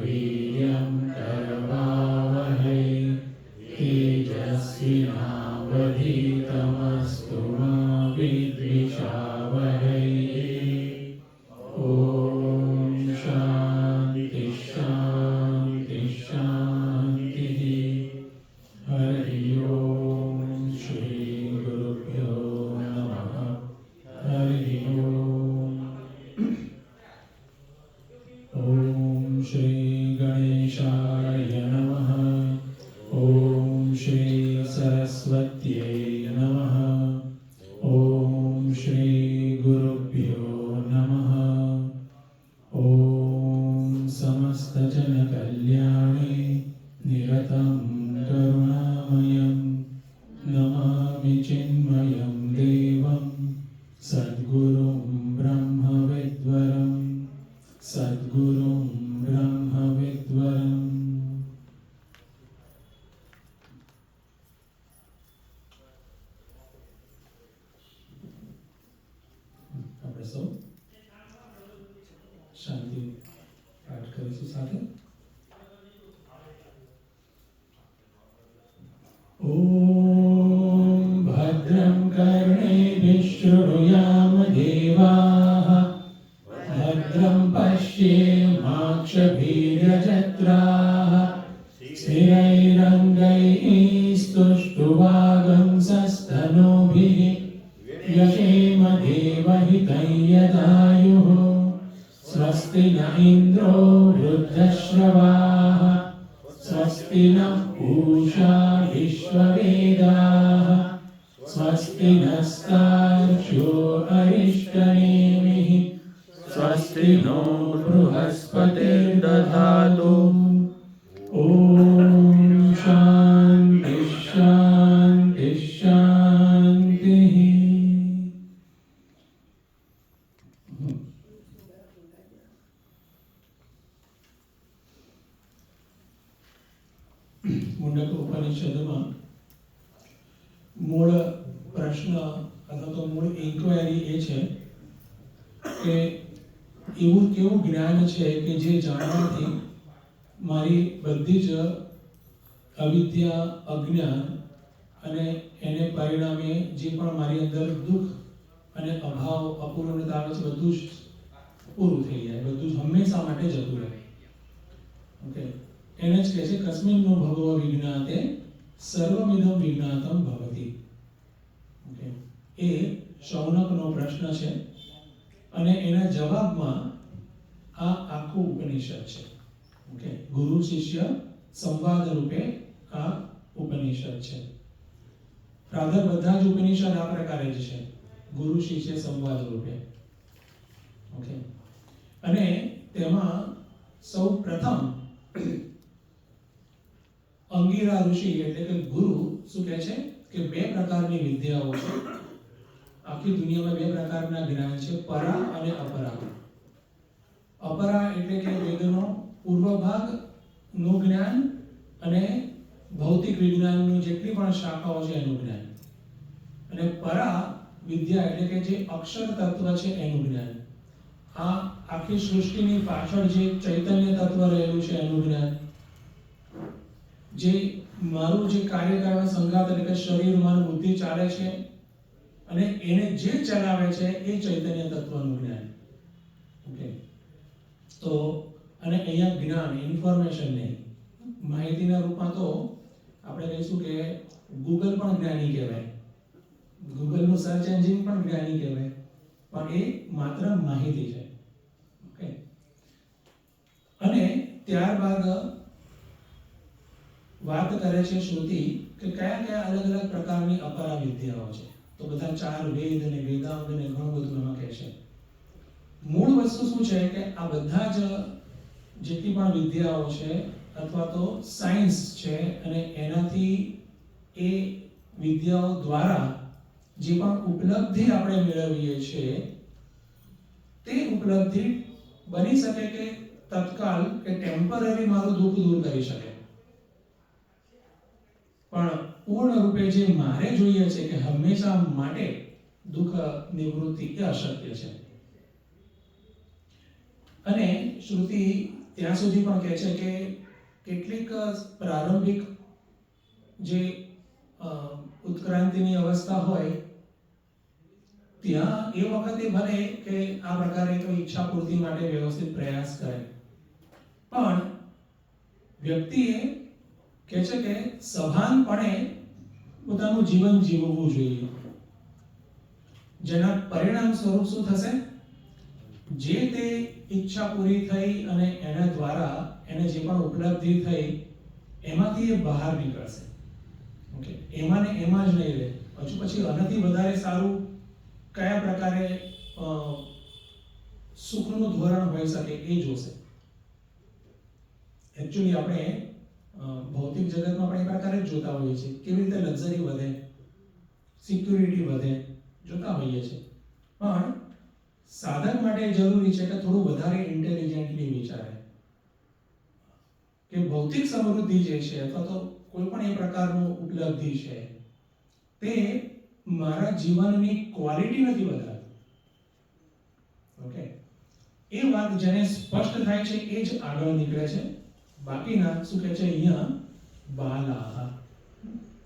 वीर्यं करवावहै तेजस्विनावधीतमस्तु मा विद्विषावहै। ॐ शान्ति शान्ति शान्तिः। हरि ओम श्री गुरुभ्यो नमः। हरि ओम श्री गणेशाय नमः। ओम श्री सरस्वत्यै नमः। ओम श्री गुरुभ्यो नमः। ओम समस्त जन कल्याणे निरतं करुणामयं नमामि चिन्मयं देवं सद्गुरुं ब्रह्मविद्वरं सद्गुरुं ब्रह्मविद्वरम्। આપણે સૌ શાંતિ પાઠ કરીશું સાથે। ॐ भद्रं कर्णेभिः शृणुयाम देवाः भद्रं पश्येमाक्षभिर्यजत्राः स्थिरैरङ्गैः स्तुष्टुवागंसस्तनूभिः यशेम देवहितं यदायुः स्वस्ति न इन्द्रो वृद्धश्रवाः स्वस्ति नः पूषा विश्ववेदाः स्वस्ति नस्तार्क्ष्यो अरिष्टनेमिः स्वस्ति नो बृहस्पतिर्दधातु। ॐ शान्ति शान्ति शान्तिः। મુંડક ઉપનિષદમાં મૂળ પ્રશ્ન અથવા તો મૂળ ઇન્ક્વાયરી એ છે કે એવું કેવું જ્ઞાન છે કે જે જાણવાથી મારી બધી જ અવિદ્યા અજ્ઞાન અને એને પરિણામે જે પણ મારી અંદર દુઃખ અને અભાવ અપૂર્ણતા આવે છે બધું જ પૂરું થઈ જાય, બધું જ હંમેશા માટે જતું રહે। ઓકે, એને જ કહે છે કસ્મિન્નો ભગવો વિજ્ઞાતે સર્વમિદં વિજ્ઞાતમ ભવતિ। ઓકે, એ શૌનકનો પ્રશ્ન છે અને એના જવાબમાં આ આખું ઉપનિષદ છે। ઓકે, ગુરુ શિષ્ય સંવાદ રૂપે આ ઉપનિષદ છે। રાધર બધા જ ઉપનિષદ આ પ્રકારે જ છે, ગુરુ શિષ્ય સંવાદ રૂપે। ઓકે, અને તેમાં સૌ પ્રથમ અંગીરા ઋષિ એટલે કે ગુરુ શું કહે છે કે બે પ્રકારની વિદ્યાઓ છે આખી દુનિયામાં, બે પ્રકારના જ્ઞાન છે, પરા અને અપરા। અપરા એટલે કે વેદનો પૂર્વ ભાગનું જ્ઞાન અને ભૌતિક વિજ્ઞાનનું જેટલી પણ શાખાઓ છે એનું જ્ઞાન, અને પરા વિદ્યા એટલે કે જે અક્ષર તત્વ છે એનું જ્ઞાન, આ આખી સૃષ્ટિની પાછળ જે ચૈતન્ય તત્વ રહેલું છે એનું જ્ઞાન, જે મારું જે કાર્ય કરવાનો સંઘાત એટલે કે શરીર મન બુદ્ધિ ચાલે છે અને એને જે ચલાવે છે એ ચૈતન્ય તત્વનું જ્ઞાન। ઓકે, તો અને અહીંયા જ્ઞાન ઇન્ફોર્મેશન નહીં, માહિતીના રૂપમાં તો આપણે કહીશું કે ગૂગલ પણ જ્ઞાની કહેવાય, ગૂગલનું સર્ચ એન્જિન પણ જ્ઞાની કહેવાય, પણ એ માત્ર માહિતી છે। ઓકે, અને ત્યારબાદ વાત કરે છે શ્રુતિ કે કયા કયા અલગ અલગ પ્રકારની અપરા વિદ્યાઓ છે, તો બધા 4 વેદ અને વેદાંગ અને ઘણું બધું એમાં કહે છે। મૂળ વસ્તુ શું છે કે આ બધા જ જેટલી પણ વિદ્યાઓ છે અથવા તો સાયન્સ છે અને એનાથી એ વિદ્યાઓ દ્વારા જે પણ ઉપલબ્ધિ આપણે મેળવીએ છીએ તે ઉપલબ્ધિ બની શકે કે તત્કાલ કે ટેમ્પરરી મારું દુઃખ દૂર કરી શકે, પણ પૂર્ણ રૂપે જે મારે જોઈએ છે કે હંમેશા માટે દુઃખ નિવૃત્તિ એ અશક્ય છે। અને શ્રુતિ ત્યાં સુધી પણ કહે છે કે કેટલીક પ્રારંભિક જે ઉત્ક્રાંતિની અવસ્થા હોય ત્યાં એ વખતે ભલે કે આ પ્રકારે તો ઈચ્છા પૂર્તિ માટે વ્યવસ્થિત પ્રયાસ કરે, પણ વ્યક્તિએ કહે છે કે સભાનપણે પોતાનું જીવન જીવવું જોઈએ, જેના પરિણામ સ્વરૂપ શું થશે? જે તે ઈચ્છા પૂરી થઈ અને એના દ્વારા એને જે પણ ઉપલબ્ધિ થઈ એમાંથી એ બહાર નીકળશે. ઓકે, એમાં ને એમાં જ નહીં રહે. હજુ પછી આનાથી વધારે સારું કયા પ્રકારે સુખનું ધોરણ હોઈ શકે એ જોશે. એકચ્યુઅલી આપણે ભૌતિક જગતમાં પણ એ પ્રકારે જ જોતા હોઈએ છીએ, કેવી રીતે લક્ઝરી વધે, સિક્યુરિટી વધે, જોતા હોઈએ છીએ. પણ સાધક માટે જરૂરી છે કે થોડું વધારે ઇન્ટેલિજન્ટલી વિચારે કે ભૌતિક સમૃદ્ધિ જે છે અથવા તો કોઈ પણ એ પ્રકારનું ઉપલબ્ધિ છે તે મારા જીવનની ક્વોલિટી નથી વધારતું. ઓકે, એ વાત જેને સ્પષ્ટ થાય છે એ જ આગળ નીકળે છે. બાકીના શું કહે છે અહીંયા? બાલાહ.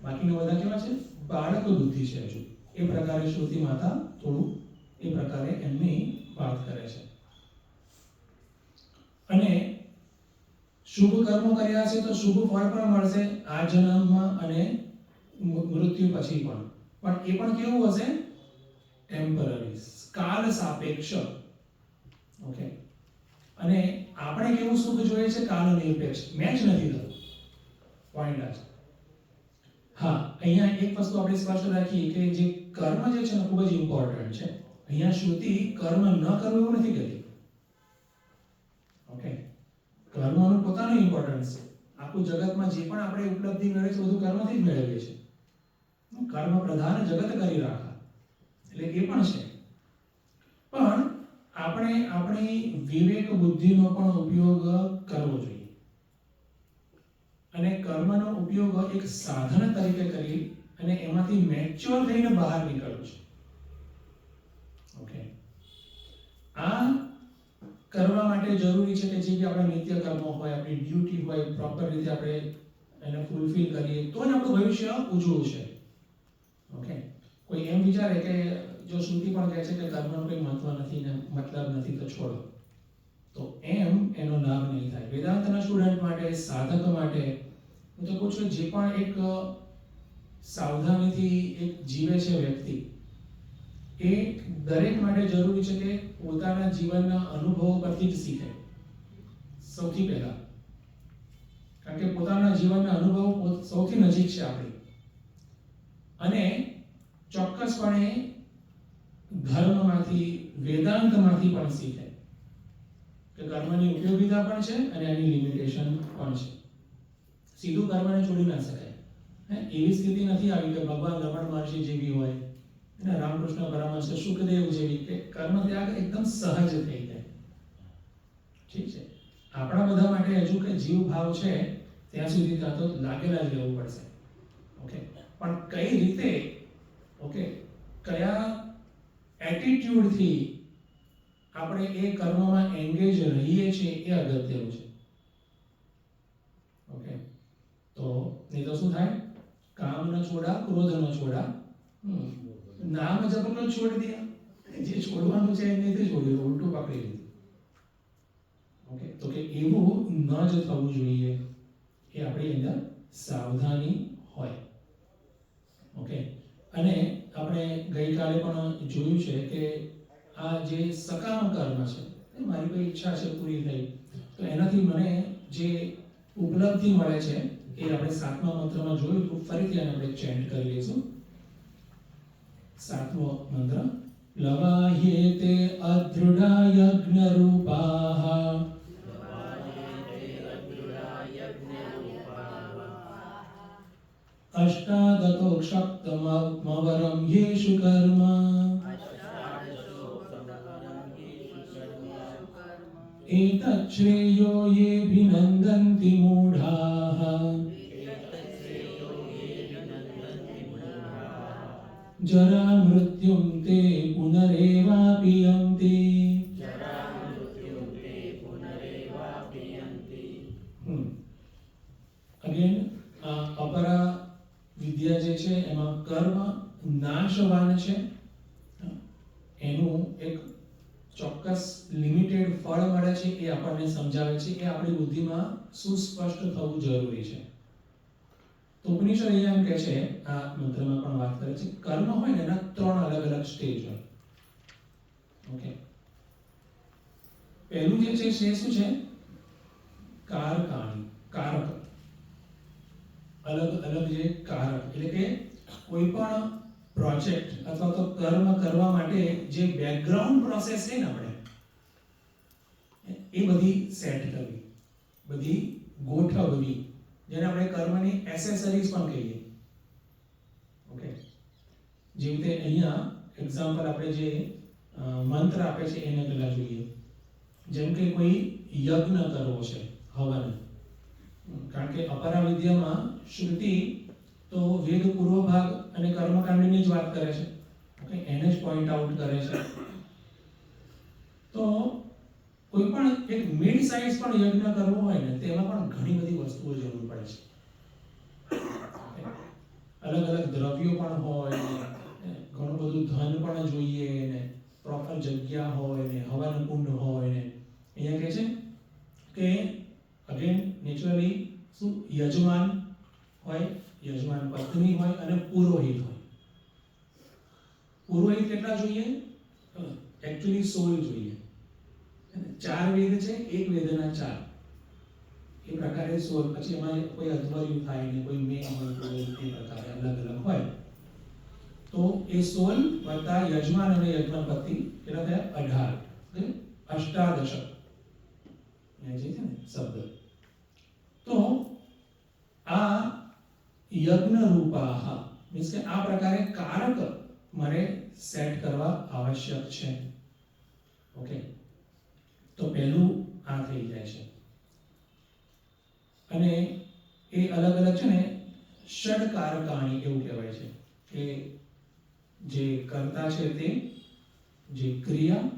બાકીના બધા કેવા છે? બાળક બુદ્ધિ છે. હજુ એ પ્રકારે શ્રુતિ માતા થોડું એ પ્રકારે એમની વાત કરે છે. અને શુભ કર્મો કર્યા છે તો શુભ ફળ પણ મળશે આ જન્મમાં અને મૃત્યુ પછી પણ. પણ એ પણ કેવું હશે? ટેમ્પરરી, કાલ સાપેક્ષ. ઓકે, અને આપણે કેવું સુખ જોઈએ છે? કાલ નિરપેક્ષ. મેચ નથી થતું. પોઈન્ટ આ છે. હા, અહીંયા એક વસ્તુ આપણે સ્પષ્ટ રાખીએ કે જે કર્મ જે છે ને ખૂબ જ ઇમ્પોર્ટન્ટ છે. અહીંયા શ્રુતિ કર્મ ન કરવું એવું નથી કહેતી. ઓકે, કર્મનું પોતાનું ઇમ્પોર્ટન્સ છે. આખું જગતમાં જે પણ આપણે ઉપલબ્ધિ મેળવીએ છીએ બધું કર્મથી જ મેળવીએ છીએ. કર્મ પ્રધાન જગત કરી રાખા, એટલે એ પણ છે. પણ આપણે આપણી વિવેક બુદ્ધિનો પણ ઉપયોગ કરવો જોઈએ અને કર્મનો ઉપયોગ એક સાધન તરીકે કરી અને એમાંથી મેચ્યોર થઈને બહાર નીકળવું છે. ઓકે, આ કરવા માટે જરૂરી છે કે જે બી આપણા નિત્ય કર્મો હોય, આપણી ડ્યુટી હોય, પ્રોપર રીતે આપણે એને ફૂલફિલ કરીએ તો જ આપણું ભવિષ્ય ઉજળું છે. ઓકે, કોઈ એમ વિચારે કે જો શ્રુતિ પણ કહે છે કે કર્મનો કોઈ મહત્વ નથી ને મતલબ નથી તો છોડો, તો એમ એનો લાભ નહીં થાય. વેદાંતના સ્ટુડન્ટ માટે, સાધક માટે હું તો કહું છું જે પણ એક સાવધાનીથી એક જીવે છે વ્યક્તિ, એ દરેક માટે જરૂરી છે કે પોતાના જીવનના અનુભવો પરથી જ શીખે સૌથી પહેલા. કારણ કે પોતાના જીવનના અનુભવો સૌથી નજીક છે આપણી. અને ચોક્કસપણે ધર્મમાંથી, વેદાંતમાંથી પણ શીખે કે કર્મની ઉપયોગિતા પણ છે અને એની લિમિટેશન પણ છે. સીધું કર્મને છોડી ના શકાય. એવી સ્થિતિ નથી આવી કે ભગવાન રમણ મહર્ષિ જેવી હોય અને રામકૃષ્ણ પરમહંસ, સુખદેવ જેવી કે કર્મ ત્યાગ એકદમ સહજ થઈ જાય. ઠીક છે, આપણા બધા માટે હજુ કે જીવ ભાવ છે ત્યાં સુધી ત્યાં તો લાગેલા જ રહેવું પડશે. ઓકે, પણ કઈ રીતે, ઓકે, કયા એટીટ્યુડથી આપણે એ કર્મમાં એન્ગેજ રહીએ છીએ એ અગત્યનું છે. ઓકે, તો નહીં તો શું થાય? કામ ન છોડા, ક્રોધ ન છોડા, નામ જપનો છોડી દિયા. જે છોડવાનું છે એને નથી છોડ્યું, ઉલટું પકડી લીધું. ઓકે, તો કે એવું ન જ થવું જોઈએ, એ આપણી અંદર સાવધાની હોય. ઓકે, અને આપણે ગઈકાલે પણ જોયું છે કે આ જે સકામ કર્મ છે, મારી કોઈ ઈચ્છા છે પૂરી થઈ તો એનાથી મને જે ઉપલબ્ધિ મળે છે એ આપણે 7મા મંત્રમાં જોયું હતું. ફરીથી આને આપણે ચેન્ટ કરી લઈશું. 7મો મંત્ર: પ્લવાહ્યેતે અદૃઢા યજ્ઞ રૂપાઃ અષ્ટાદતો ક્ષક્તમવરમ યેષુ કર્મ एतत् श्रेयो येऽभिनन्दन्ति मूढाः जरा मृत्युं ते पुनरेवापि यन्ति નાશવાન છે, એનું એક ચોક્કસ લિમિટેડ ફળ મળે છે, એ આપણને સમજાવે છે. એ આપણી બુદ્ધિમાં સુસ્પષ્ટ થવું જરૂરી છે. તો ઉપનિષદ અહીંયા એમ કહે છે, આ મંત્રમાં પણ વાત કરે છે, કર્મ હોય ને એના 3 અલગ અલગ સ્ટેજ હોય. ઓકે, પહેલું જે છે તે શું છે? કારકાણી, કારક. અલગ અલગ જે કારક, એટલે કે કોઈ પણ પ્રોજેક્ટ અથવા તો કર્મ કરવા માટે જે બેકગ્રાઉન્ડ પ્રોસેસ છે ને આપણે એ બધી સેટ કરવી, બધી ગોઠવવી, જેને આપણે કર્મની એસેસરીઝ પણ કહીએ. ઓકે, જેવી રીતે અહીંયા એક્ઝામ્પલ આપણે જે મંત્ર આપે છે એને પહેલા જોઈએ. જેમ કે કોઈ યજ્ઞ કરવો છે, હવન. કારણ કે અપરા વિદ્યામાં શ્રુતિ તો વેદ પૂર્વ ભાગ અને કર્મકાંડની જ વાત કરે છે. ઓકે, એને જ પોઈન્ટ આઉટ કરે છે. તો કોઈ પણ એક મિડ સાઇઝ પણ યજ્ઞ કરવો હોય ને, તેમાં પણ ઘણી બધી વસ્તુઓ જરૂર પડે છે. અલગ અલગ દ્રવ્યો પણ હોય ને, ઘણું બધું ધન પણ જોઈએ ને, પ્રોપર જગ્યા હોય ને, હવન કુંડ હોય ને. અહીંયા કહે છે કે અગેન નેચરલી શું યજમાન હોય, યજમાન પત્ની હોય અને પુરોહિત હોય. પુરોહિત કેટલા જોઈએ? એકચ્યુઅલી 16 જોઈએ. 4 વેદ છે, એક વેદના 4. એ પ્રકારે 16. પછી એમાં કોઈ અધ્વર્યું થાય ને, કોઈ મેં હોય, કોઈ એ પ્રકારે અલગ અલગ હોય. તો એ 16 વત્તા યજમાન અને યજ્ઞપતિ કેટલા થયા? 18. અષ્ટાદશ જે છે ને શબ્દ. તો આ યજ્ઞ રૂપાહ મીન્સ કે આ પ્રકારે કારક મારે સેટ કરવા આવશ્યક છે. ઓકે, તો પહેલું આ થઈ જાય છે. અને એ અલગ અલગ છે ને ષડકારકાણી એવું કહેવાય છે કે જે કર્તા છે તે, જે ક્રિયા,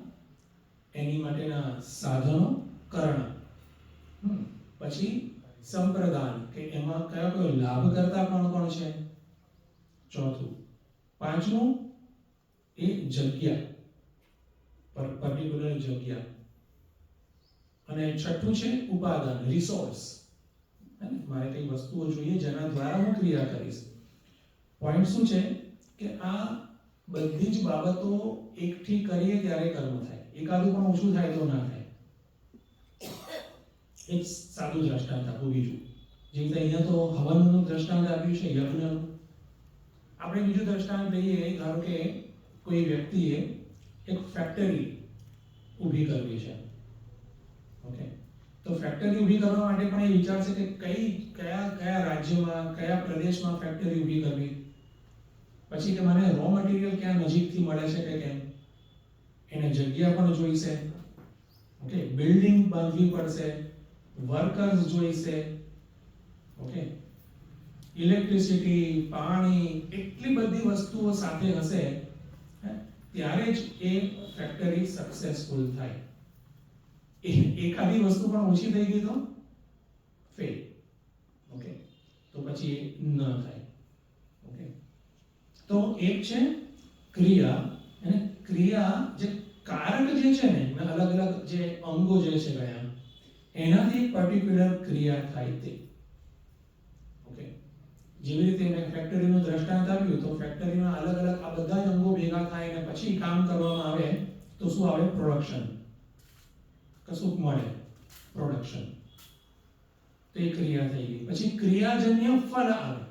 એની માટેના સાધનો, કરણ, પછી સંપ્રદાન કે એમાં કયો કયો લાભ કરતા કોણ છે, ચોથું. પાંચમું એ જગ્યા, પર્ટિક્યુલર જગ્યા. અને છઠ્ઠું છે ઉપાદાન, રિસોર્સ. મારે કઈ વસ્તુઓ જોઈએ જેના દ્વારા હું ક્રિયા કરીશ. પોઈન્ટ શું છે કે આ બધી જ બાબતો એકઠી કરીએ ત્યારે કર્મ થાય. એકાદું પણ ઓછું થાય તો ના થાય. એક સાદું દ્રષ્ટાંત આપું બીજું. જેવી રીતે અહીંયા તો હવનનું દ્રષ્ટાંત આપ્યું છે, યજ્ઞનું. આપણે બીજું દ્રષ્ટાંત લઈએ. ધારો કે કોઈ વ્યક્તિએ એક ફેક્ટરી ઊભી કરવી છે. ઓકે, તો ફેક્ટરી ઊભી કરવા માટે પણ એ વિચારશે કે કયા રાજ્યમાં, કયા પ્રદેશમાં ફેક્ટરી ઊભી કરવી. પછી કે મને રો મટીરિયલ ક્યાં નજીકથી મળે છે કે કેમ. એને જગ્યા પણ જોઈશે. ઓકે, બિલ્ડિંગ બાંધવી પડશે, વર્કર્સ જોઈશે. ઓકે, ઇલેક્ટ્રિસિટી, પાણી, એટલી બધી વસ્તુઓ સાથે હશે ત્યારે જ એ ફેક્ટરી સક્સેસફુલ થાય. એકાદી વસ્તુ પણ ઓછી થઈ ગઈ તો ફેલ. ઓકે, તો પછી ન થાય. ઓકે, તો એક છે ક્રિયા, અને ક્રિયા જે કારક જે છે ને, અલગ અલગ જે અંગો જે છે ગયા, એનાથી પર્ટિક્યુલર ક્રિયા થાય તે. ઓકે, જેવી રીતે મેં ફેક્ટરીનું દ્રષ્ટાંત આપ્યું, તો ફેક્ટરીમાં અલગ અલગ આ બધા જ અંગો ભેગા થાય અને પછી કામ કરવામાં આવે તો શું આવે? પ્રોડક્શન. કશું મળે, પ્રોડક્શન. તો એ ક્રિયા થઈ ગઈ. પછી ક્રિયાજન્ય ફળ આવે.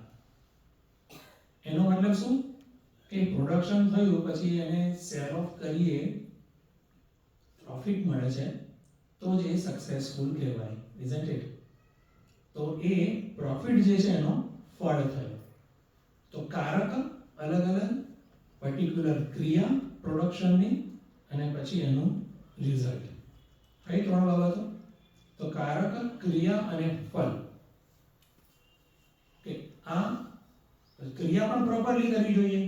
એનો મતલબ શું કે પ્રોડક્શન થયું પછી એને સેલ ઓફ કરીએ, પ્રોફિટ મળે છે, તો જ એ સક્સેસફુલ કહેવાય. Isn't it? તો એ પ્રોફિટ જે છે એનો ફળ થયો. તો કારક અલગ અલગ, પર્ટિક્યુલર ક્રિયા પ્રોડક્શનની, અને પછી એનું રિઝલ્ટ. કઈ 3 બાબતો? તો કારક, ક્રિયા અને ફળ. કે આ ક્રિયા પણ પ્રોપરલી કરવી જોઈએ,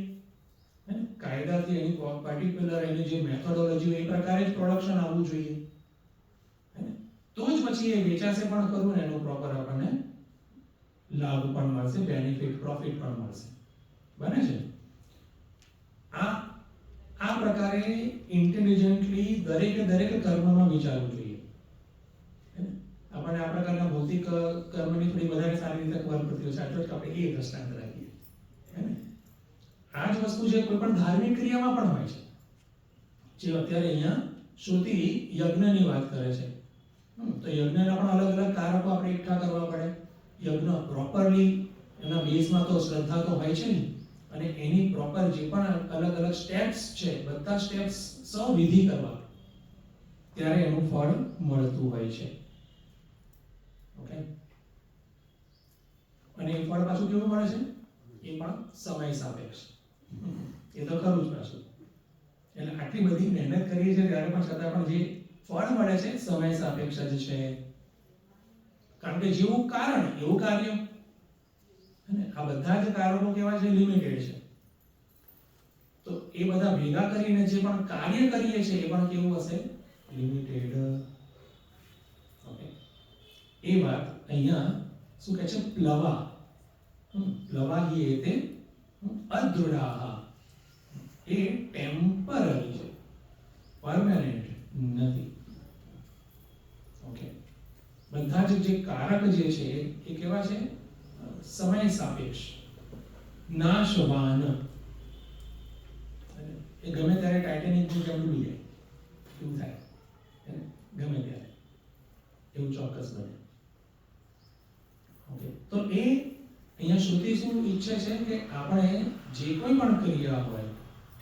કાયદાથી એની પર્ટિક્યુલર એની જે મેથોડોલોજી હોય એ પ્રકારે જ પ્રોડક્શન આવવું જોઈએ. તો જ પછી એ વેચાશે પણ ખરું ને એનો પ્રોપર આપણને લાભ પણ મળશે, બેનિફિટ, પ્રોફિટ પણ મળશે. બને છે? આ આ પ્રકારે ઇન્ટેલિજન્ટલી દરેક કર્મમાં વિચારવું જોઈએ. આપણને આ પ્રકારના ભૌતિક કર્મની થોડી વધારે સારી રીતે ખબર પડતી હોય છે, આટલો જ આપણે એ દ્રષ્ટાંત રાખીએ. આ જ વસ્તુ જે કોઈ પણ ધાર્મિક ક્રિયામાં પણ હોય છે. જે અત્યારે અહીંયા શ્રુતિ યજ્ઞની વાત કરે છે, તો યજ્ઞના પણ અલગ અલગ કારકો આપણે એકઠા કરવા પડે. યજ્ઞ પ્રોપરલી એના બેઝમાં તો શ્રદ્ધા તો હોય છે ને, અને એની પ્રોપર જે પણ અલગ અલગ સ્ટેપ્સ છે, બધા સ્ટેપ્સ સવિધિ કરવા, ત્યારે એનું ફળ મળતું હોય છે. ઓકે, અને એ ફળ પાછું કેવું મળે છે? એ પણ સમય સાપેક્ષ. એ તો ખરું જ પાછું. એટલે આટલી બધી મહેનત કરીએ છીએ ત્યારે પણ છતાં પણ જે ફળ મળે છે સમય સાપેક્ષ જ છે. કારણ કે જેવું કારણ એવું કાર્ય. અને આ બધા જ કારણો કેવા છે? લિમિટેડ છે. તો એ બધા ભેગા કરીને જે પણ કાર્ય કરીએ છીએ એ પણ કેવું હશે? લિમિટેડ. ઓકે, એ વાત અહીંયા શું કહે છે? પ્લવા પ્લવાહી એતે અદૃઢાઃ. એ ટેમ્પરરી છે, પરમેનન્ટ નથી. ઓકે, બધા જ જે કારક જે છે એ કેવા છે? સમય સાપેક્ષ, નાશવાન. એ ગમે ત્યારે ટાઇટેનિક જેમ ડૂબી જાય એવું થાય, ગમે ત્યારે એવું ચોક્કસ બને. ઓકે, તો એ અહીંયા શ્રુતિ શું ઈચ્છે છે કે આપણે જે કોઈ પણ ક્રિયા હોય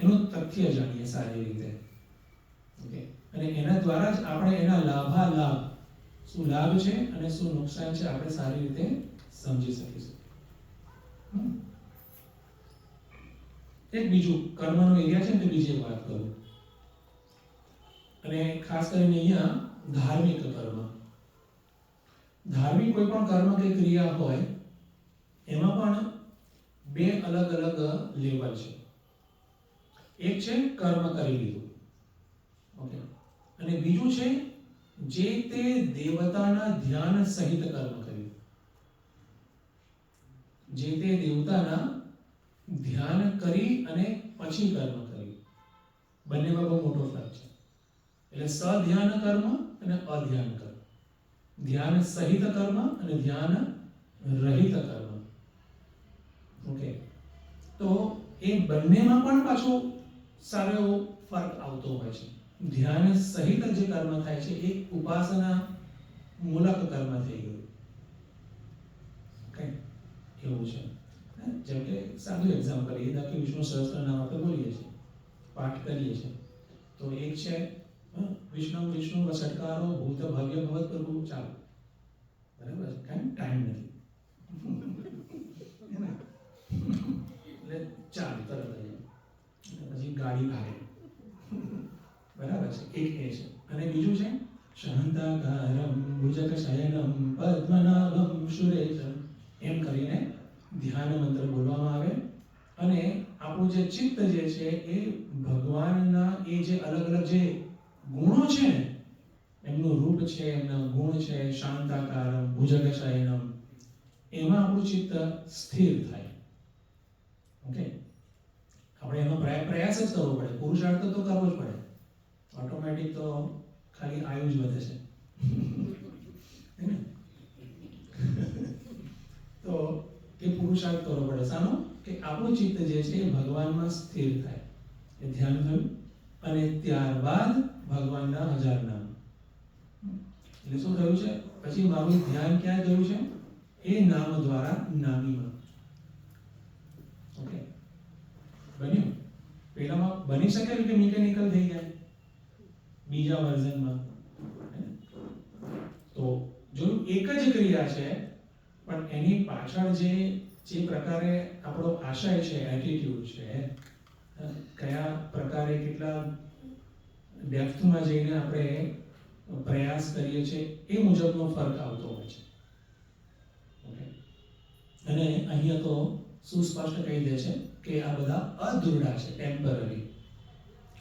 એનું તથ્ય જાણીએ સારી રીતે. ઓકે, અને એના દ્વારા જ આપણે એના લાભાલાભ, શું લાભ છે અને શું નુકસાન છે, આપણે સારી રીતે સમજી શકીશું. એક બીજું કર્મનો એરિયા છે ને, બીજી એક વાત કરું, અને ખાસ કરીને અહીંયા ધાર્મિક કર્મ. ધાર્મિક કોઈ પણ કર્મ કે ક્રિયા હોય એમાં પણ બે અલગ અલગ લેવલ છે. એક છે કર્મ કરી લીધું, ઓકે, અને બીજું છે જે તે દેવતાના ધ્યાન સહિત કર્મ કર્યું. જે તે દેવતાના ધ્યાન કરી અને પછી કર્મ કર્યું, બંનેમાં બહુ મોટો ફરક છે. એટલે સધ્યાન કર્મ અને અધ્યાન કર્મ, ધ્યાન સહિત કર્મ અને ધ્યાન રહિત કર્મ. ઓકે, તો એ બંનેમાં પણ પાછો સારો એવો ફરક આવતો હોય છે. ધ્યાન સહિત જે કર્મ થાય છે એ ઉપાસના મૂલક કર્મ થઈ ગયું. ઓકે, એવું છે. જેમ કે સાદું એક્ઝામ્પલ એ કે વિષ્ણુ સહસ્ત્રનામ આપણે બોલીએ છીએ, પાઠ કરીએ છીએ, તો એક છે વિષ્ણુ વિષ્ણુ વસટકારો ભૂત ભવ્ય ભવત પ્રભુ. ચાલો, બરાબર છે, કાંઈ ટાઈમ નથી એટલે ચાલ તરત પછી ગાડી ભાગે, બરાબર છે. એક એ છે. અને બીજું છે શાંતાકારમ ભુજગ શયનમ પદ્મનાભમ સુરેશમ. એમ કરીને ધ્યાન મંત્ર બોલવામાં આવે અને આપણું જે ચિત્ત જે છે એ ભગવાનના એ જે અલગ અલગ જે ગુણો છે ને, એમનું રૂપ છે, એમના ગુણ છે, શાંતાકારમ ભુજગ શયનમ, એમાં આપણું ચિત્ત સ્થિર થાય. ઓકે, આપણે એનો પ્રયાસ જ કરવો પડે, પુરુષાર્થ તો કરવો જ પડે. ઓટોમેટિક તો ખાલી આયુ જ વધે છે તો એ પુરુષાર્થ કરવો પડે. શાનો? કે આપણું ચિત્ત જે છે એ ભગવાનમાં સ્થિર થાય, એ ધ્યાન થયું, અને ત્યારબાદ ભગવાનના 1000 નામ. એટલે શું થયું છે? પછી મારું ધ્યાન ક્યાં ગયું છે? એ નામ દ્વારા નામીમાં. ઓકે, બન્યું? પેલામાં બની શકે કે મિકેનિકલ થઈ જાય બીજા વર્ઝનમાં. તો જો એક જ ક્રિયા છે પણ એની પાછળ જે પ્રકારે આપણો આશય છે, એટીટ્યુડ છે, કયા પ્રકારે કેટલા ડેપ્થમાં જઈને આપણે પ્રયાસ કરીએ છીએ એ મુજબનો ફરક આવતો હોય છે. ઓકે, અને અહીંયા તો સુસ્પષ્ટ કહી દે છે કે આ બધા અદૃઢ છે, ટેમ્પરરી.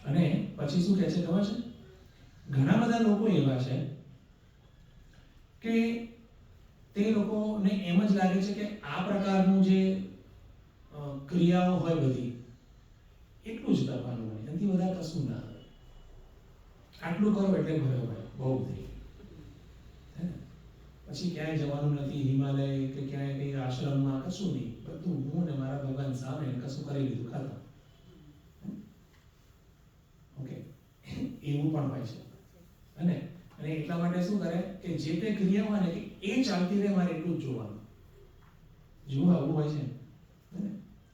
અને પછી શું કહે છે ખબર છે? ઘણા બધા લોકો એવા છે કે તે લોકોને એમ જ લાગે છે કે આ પ્રકારનું જે ક્રિયાઓ હોય બધી, એટલું જ કરવાનું હોય, એનાથી વધારે કશું ના આવે. આટલું કરો એટલે બરાબર, બહુ થઈ ગયું. પછી ક્યાંય જવાનું નથી, હિમાલય કે ક્યાંય કંઈ આશ્રમમાં કશું નહીં, બધું હું ને મારા ભગવાન સામે કશું કરી લીધું, ખાતા. ઓકે, એવું પણ હોય છે. અને એટલા માટે શું કરે કે જે તે ક્રિયા હોય ને કે એ ચાલતી રહે, મારે એટલું જ જોવાનું. જુઓ, આવું હોય છે.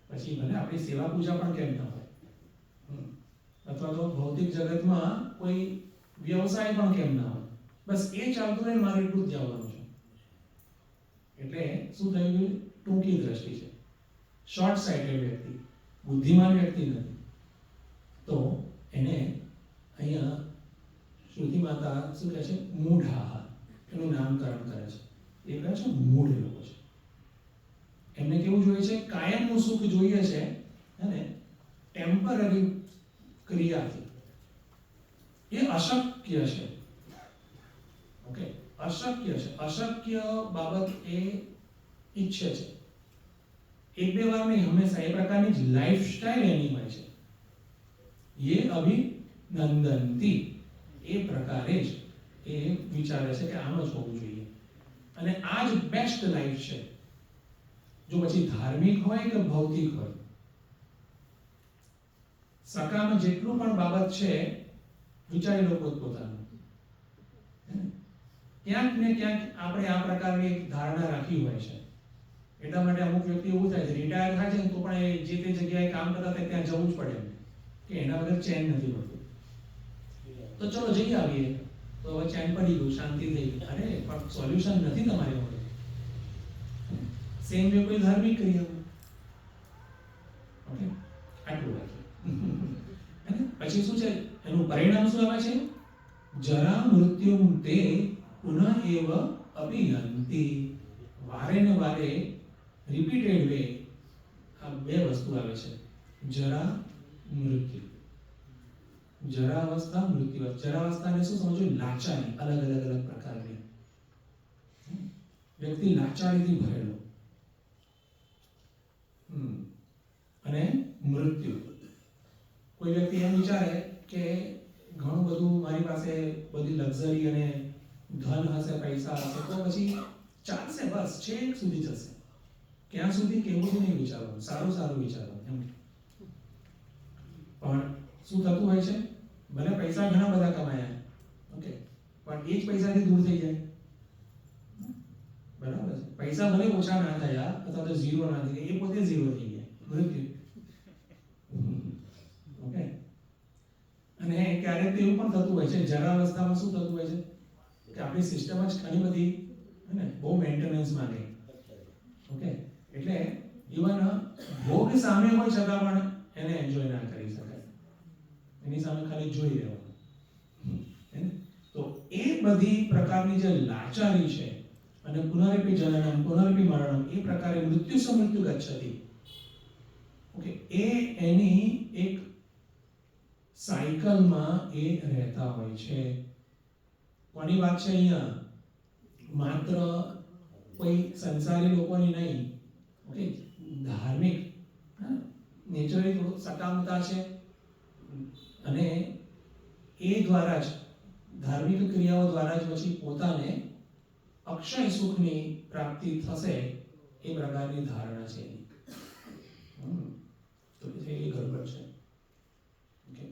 પછી ભલે આપણી સેવા પૂજા પણ કેમ ના હોય, અથવા તો ભૌતિક જગતમાં કોઈ વ્યવસાય પણ કેમ ના હોય, બસ એ ચાલતું રહે, મારે એટલું જ જવાનું છે. એટલે શું થઈ ગયું? ટૂંકી દ્રષ્ટિ છે, શોર્ટ સાઇટેડ વ્યક્તિ, બુદ્ધિમાન વ્યક્તિ નથી. તો એને અહીંયા શ્રુતિ માતા શું કહે છે? મૂઢા, એનું નામકરણ કરે છે. એ કહે છે મૂઢ લોકો છે. એમને કેવું જોઈએ છે? કાયમનું સુખ જોઈએ છે, અને ટેમ્પરરી ક્રિયાથી. એ અશક્ય છે. ઓકે, અશક્ય છે. અશક્ય બાબત એ ઈચ્છે છે. એક બે વાર નહીં, હંમેશા એ પ્રકારની જ લાઈફસ્ટાઈલ એની હોય છે. એ અભિનંદનતી, એ પ્રકારે જ એ વિચારે છે કે આમ જ હોવું જોઈએ, અને આ જ બેસ્ટ લાઈફ છે. જો પછી ધાર્મિક હોય કે ભૌતિક હોય, સકામ જેટલું પણ બાબત છે, વિચારી લો પોતપોતાનું. ક્યાંક ને ક્યાંક આપણે આ પ્રકારની એક ધારણા રાખી હોય છે. એટલા માટે અમુક વ્યક્તિ એવું થાય છે, રિટાયર થાય છે તો પણ એ જે તે જગ્યાએ કામ કરતા હતા ત્યાં જવું જ પડે, કે એના વગર ચેન નથી પડતું. તો ચલો જઈ આવીએ, તો હવે ચેન પડી ગયું, શાંતિ થઈ ગઈ. અરે પણ સોલ્યુશન નથી તમારી જોડે. સેમ વે કોઈ ધાર્મિક ક્રિયા. ઓકે, આટલું રાખીએ. પછી શું છે એનું પરિણામ? શું આવે છે? જરા મૃત્યુ તે પુનઃ એવ અભિયંતિ. વારે ને વારે, રિપીટેડ વે, આ બે વસ્તુ આવે છે, જરા મૃત્યુ. જરા અવસ્થા, મૃત્યુ અવસ્થા. જરા અવસ્થાને શું સમજો? લાચારી, અલગ પ્રકારની. વ્યક્તિ લાચારીથી ભરેલો. અને મૃત્યુ, કોઈ વ્યક્તિ એમ વિચારે કે ઘણું બધું મારી પાસે બધી લક્ઝરી અને ધન હશે, પૈસા હશે, તો પછી ચાલશે, બસ છેક સુધી જશે. ક્યાં સુધી કેવું નહીં વિચારવાનું, સારું વિચારવાનું એમ. પણ શું થતું હોય છે? ભલે પૈસા ઘણા બધા કમાયા, ઓકે, પણ એ જ પૈસાથી દૂર થઈ જાય. બરાબર છે? પૈસા ભલે ઓછા ના થયા, અથવા તો ઝીરો ના થઈ ગયા, એ પોતે ઝીરો થઈ ગયા, મૃત્યુ. ઓકે, અને ક્યારેક તો એવું પણ થતું હોય છે, જરા અવસ્થામાં શું થતું હોય છે કે આપણી સિસ્ટમ જ ઘણી બધી બહુ મેન્ટેનન્સ માંગે. ઓકે, એટલે ઇવન ભોગ સામે હોય છતાં પણ એને એન્જોય ના કરી શકાય, એની સામે ખાલી જોઈ રહેવાનું. તો એ બધી પ્રકારની જે લાચારી છે, અને પુનરપી જનનમ પુનરપી મરણમ, એ પ્રકારે મૃત્યુ સમૃત્યુ ગચ્છતિ. ઓકે, એ એની એક સાયકલમાં એ રહેતા હોય છે. કોની વાત છે અહીંયા? માત્ર કોઈ સંસારી લોકોની નહીં. ઓકે, ધાર્મિક, નેચરલી થોડું સકામતા છે, અને એ દ્વારા જ, ધાર્મિક ક્રિયાઓ દ્વારા જ પછી પોતાને અક્ષય સુખની પ્રાપ્તિ થશે, એ પ્રકારની ધારણા છે. તો એ ગડબડ છે. ઓકે,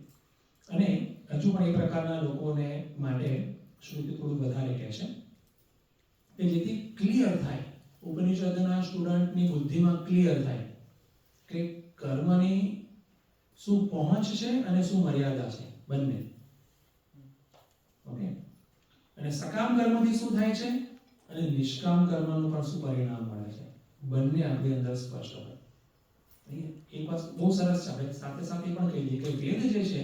અને હજુ પણ એ પ્રકારના લોકોને માટે શ્રુતિ થોડું વધારે કહે છે કે જેથી ક્લિયર થાય, ઉપનિષદના સ્ટુડન્ટની બુદ્ધિમાં ક્લિયર થાય કે કર્મની શું પહોંચ છે અને શું મર્યાદા છે, બંને. ઓકે, અને સકામ કર્મથી શું થાય છે, અને નિષ્કામ કર્મનું પણ શું પરિણામ મળે છે, બંને આપણી અંદર સ્પષ્ટ હોય. એક વાત બહુ સરસ છે, આપણે સાથે સાથે પણ કહી દઈએ કે વેદ જે છે,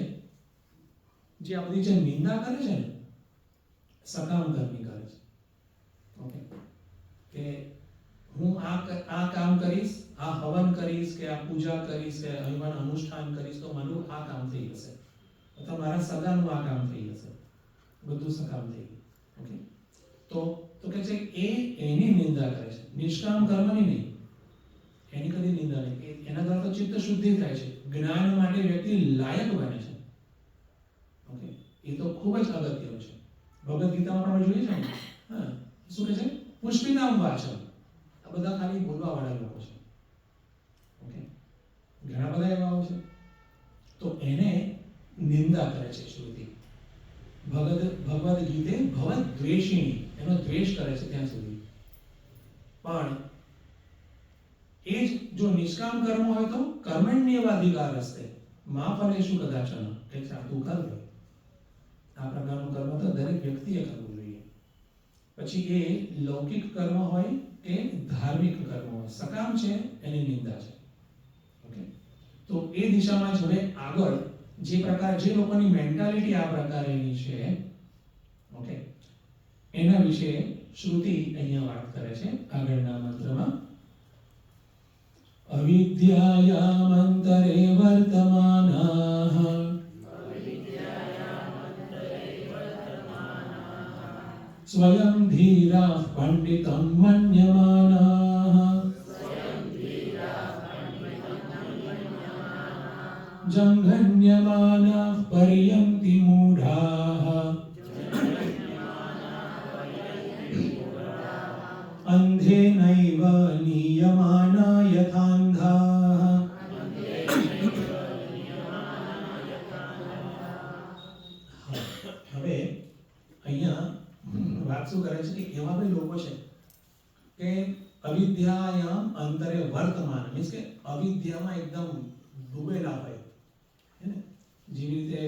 જે આ બધી જે નિંદા કરે છે ને, સકામ કર્મની કરે છે. ઓકે, કે હું આ કામ કરીશ, આ હવન કરીશ, કે આ પૂજા કરીશ, કે હવન અનુષ્ઠાન કરીશ, તો મારું આ કામ થઈ જશે, અથવા મારા સગાનું આ કામ થઈ જશે, બધું સકામ થઈ ગયું. ઓકે, તો કે છે એ એની નિંદા કરે છે, નિષ્કામ કર્મની નહીં. એની કદી નિંદા નહીં. એના દ્વારા તો ચિત્ત શુદ્ધિ થાય છે, જ્ઞાન માટે વ્યક્તિ લાયક બને છે. ઓકે, એ તો ખૂબ જ અગત્યનું છે. ભગવદ્ ગીતામાં પણ જોઈએ છે ને, હા, શું કહે છે? પુષ્પિતામ વાચમ. આ બધા ખાલી બોલવા વાળા લોકો છે. ઓકે, ઘણા બધા એવા છે. તો એને નિંદા કરે છે શ્રુતિ. ભગવદ્ ગીતે ભવદ દ્વેષિણી, એનો દ્વેષ કરે છે ત્યાં સુધી. પણ એ જ જો નિષ્કામ કર્મ હોય તો કર્મણ્યેવાધિકાર હસ્તે મા ફલેષુ કદાચન, કે તું કર લે. આ પ્રકારનું કર્મ તો દરેક વ્યક્તિએ કરવું જોઈએ. પછી એ લૌકિક કર્મ હોય કે ધાર્મિક કર્મ હોય, સકામ છે એની નિંદા છે. ઓકે, તો એ દિશામાં જ હવે આગળ જે લોકોની મેન્ટાલિટી આ પ્રકારની છે, ઓકે, એના વિશે શ્રુતિ અહીંયા વાત કરે છે આગળના મંત્રમાં. અવિદ્યાયામંતરે વર્તમાનાઃ સ્વયં ધીરાઃ પંડિતં મન્યમાનાઃ જંઘન્યમાનાઃ પર્યન્તિ મૂઢાઃ અંધેનૈવ નિયમાના યથાંધાઃ. હવે અહીંયા વાત શું કરે છે કે એવા ભાઈ લોકો છે કે અવિદ્યાયામ અંતરે વર્તમાન, મીન્સ કે અવિદ્યામાં એકદમ ડૂબેલા હોય, હે ને? જેવી રીતે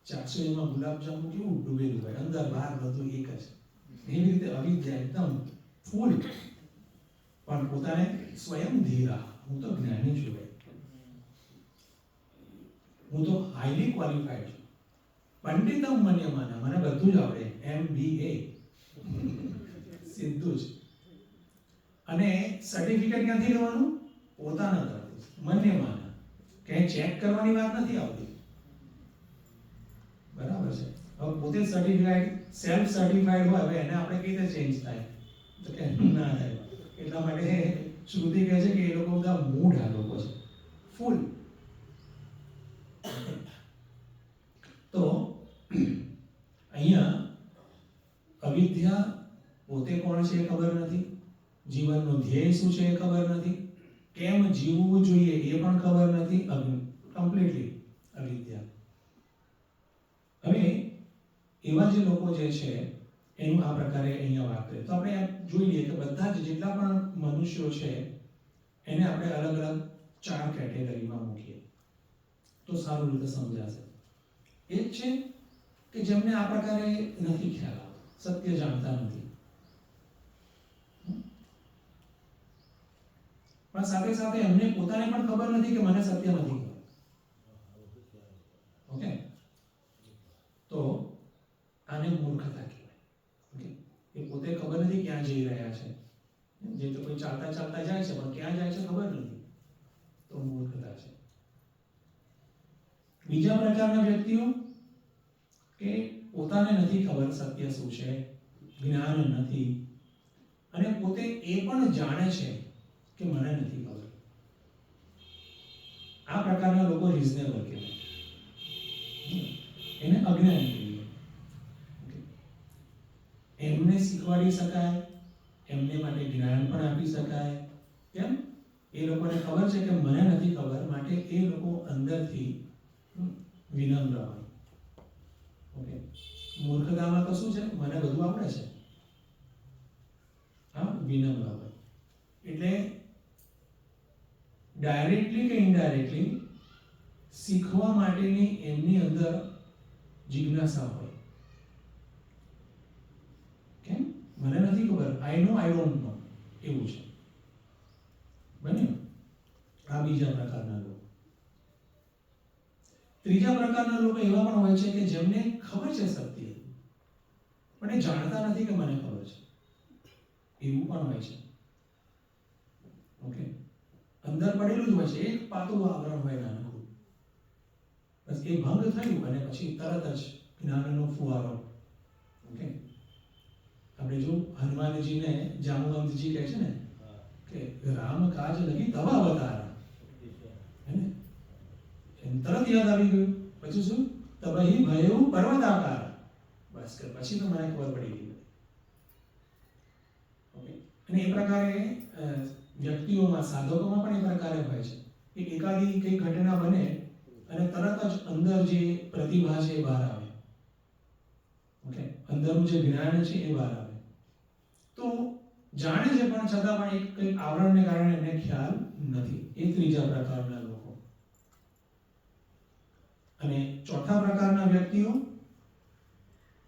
ચાક્ષુરીમાં ગુલાબજાંબુ કેવું ડૂબેલું હોય, અંદર બહાર બધું એક જ, એવી રીતે અવિદ્યા એકદમ ફૂલ, પણ પોતાને સ્વયં ધીરા, હું તો જ્ઞાની છું ભાઈ, હું તો હાઈલી ક્વોલિફાઈડ છું, પંડિતમ મન્યમાના, મને બધું જ આવડે, MBA સીધું જ. અને સર્ટિફિકેટ ક્યાંથી લેવાનું? પોતાના તરફથી, મન્યમાના, ક્યાંય ચેક કરવાની વાત નથી આવતી. બરાબર છે? હવે પોતે સર્ટિફાઈડ, સેલ્ફ સર્ટિફાઈડ હોય, હવે એને આપણે કઈ રીતે ચેન્જ થાય? તો કે ના થાય. એટલા માટે શ્રુતિ કહે છે કે એ લોકો બધા મૂઢ આ લોકો છે, ફૂલ. તો અહીંયા અવિદ્યા પોતે કોણ છે એ ખબર નથી, જીવનનો ધ્યેય શું છે એ ખબર નથી, કેમ જીવવું જોઈએ એ પણ ખબર નથી, કમ્પ્લીટલી અવિદ્યા. હવે એવા જે લોકો જે છે એનું આ પ્રકારે અહીંયા વાત કરીએ તો આપણે જોઈ લઈએ કે બધા જ જેટલા પણ મનુષ્યો છે એને આપણે અલગ અલગ 4 કેટેગરીમાં મૂકીએ તો સારું રીતે સમજાશે. એક છે કે જેમને આ પ્રકારે નથી ખ્યાલ આવતો, સત્ય જાણતા નથી, પણ સાથે સાથે એમને પોતાને પણ ખબર નથી કે મને સત્ય નથી ખબર. ઓકે, તો આને મૂર્ખતા કહેવાય. ઓકે, એ પોતે ખબર નથી ક્યાં જઈ રહ્યા છે, જે તો કોઈ ચાલતા ચાલતા જાય છે પણ ક્યાં જાય છે ખબર નથી, તો મૂર્ખતા છે. બીજા પ્રકારના વ્યક્તિઓ કે પોતાને નથી ખબર સત્ય શું છે, જ્ઞાન નથી, અને પોતે એ પણ જાણે છે કે મને નથી ખબર. આ પ્રકારના લોકો રિઝનેબલ કહેવાય, એને અજ્ઞાન કહેવાય. એમને શીખવાડી શકાય, એમને માટે જ્ઞાન પણ આપી શકાય. કેમ? એ લોકોને ખબર છે કે મને નથી ખબર, માટે એ લોકો અંદરથી વિનમ્ર હોય. ઓકે, મૂર્ખતામાં તો શું છે, મને બધું આવડે છે, હા, વિનમ્ર હોય. એટલે ડાયરેક્ટલી કે ઇનડાયરેક્ટલી શીખવા માટેની એમની અંદર જિજ્ઞાસા હોય. કેમ? મને નથી ખબર, આઈ નો આઈ ડોન્ટ નો, એવું છે. બન્યું? આ બીજા પ્રકારના લોકો. ત્રીજા પ્રકારના લોકો એવા પણ હોય છે કે જેમને ખબર છે સત્ય, પણ એ જાણતા નથી કે મને ખબર છે, એવું પણ હોય છે. ઓકે, અંદર પડેલું જ હોય છે, એક પાતળું આવરણ હોય નાનું, બસ એ ભંગ થયું અને પછી તરત જ જ્ઞાનનો ફુવારો. ઓકે, આપણે જો હનુમાનજીને જામવંતજી કહે છે ને કે રામ કાજ લગી તવા અવતારા, હે ને? એમ તરત યાદ આવી ગયું. પછી શું? તબહી ભયઉ પર્વતાકાર. બસ કે પછી તો મને ખબર પડી ગઈ. ઓકે. અને એ પ્રકારે વ્યક્તિઓમાં, સાધકોમાં પણ એ પ્રકારે હોય છે કે એકાદી કઈ ઘટના બને અને તરત જ અંદર જે પ્રતિભા છે એ બહાર આવે. ઓકે, અંદરનું જે જ્ઞાન છે એ બહાર આવે. તો જાણે છે પણ છતાં પણ એક કંઈક આવરણને કારણે એમને ખ્યાલ નથી. એ ત્રીજા પ્રકારના લોકો. અને ચોથા પ્રકારના વ્યક્તિઓ,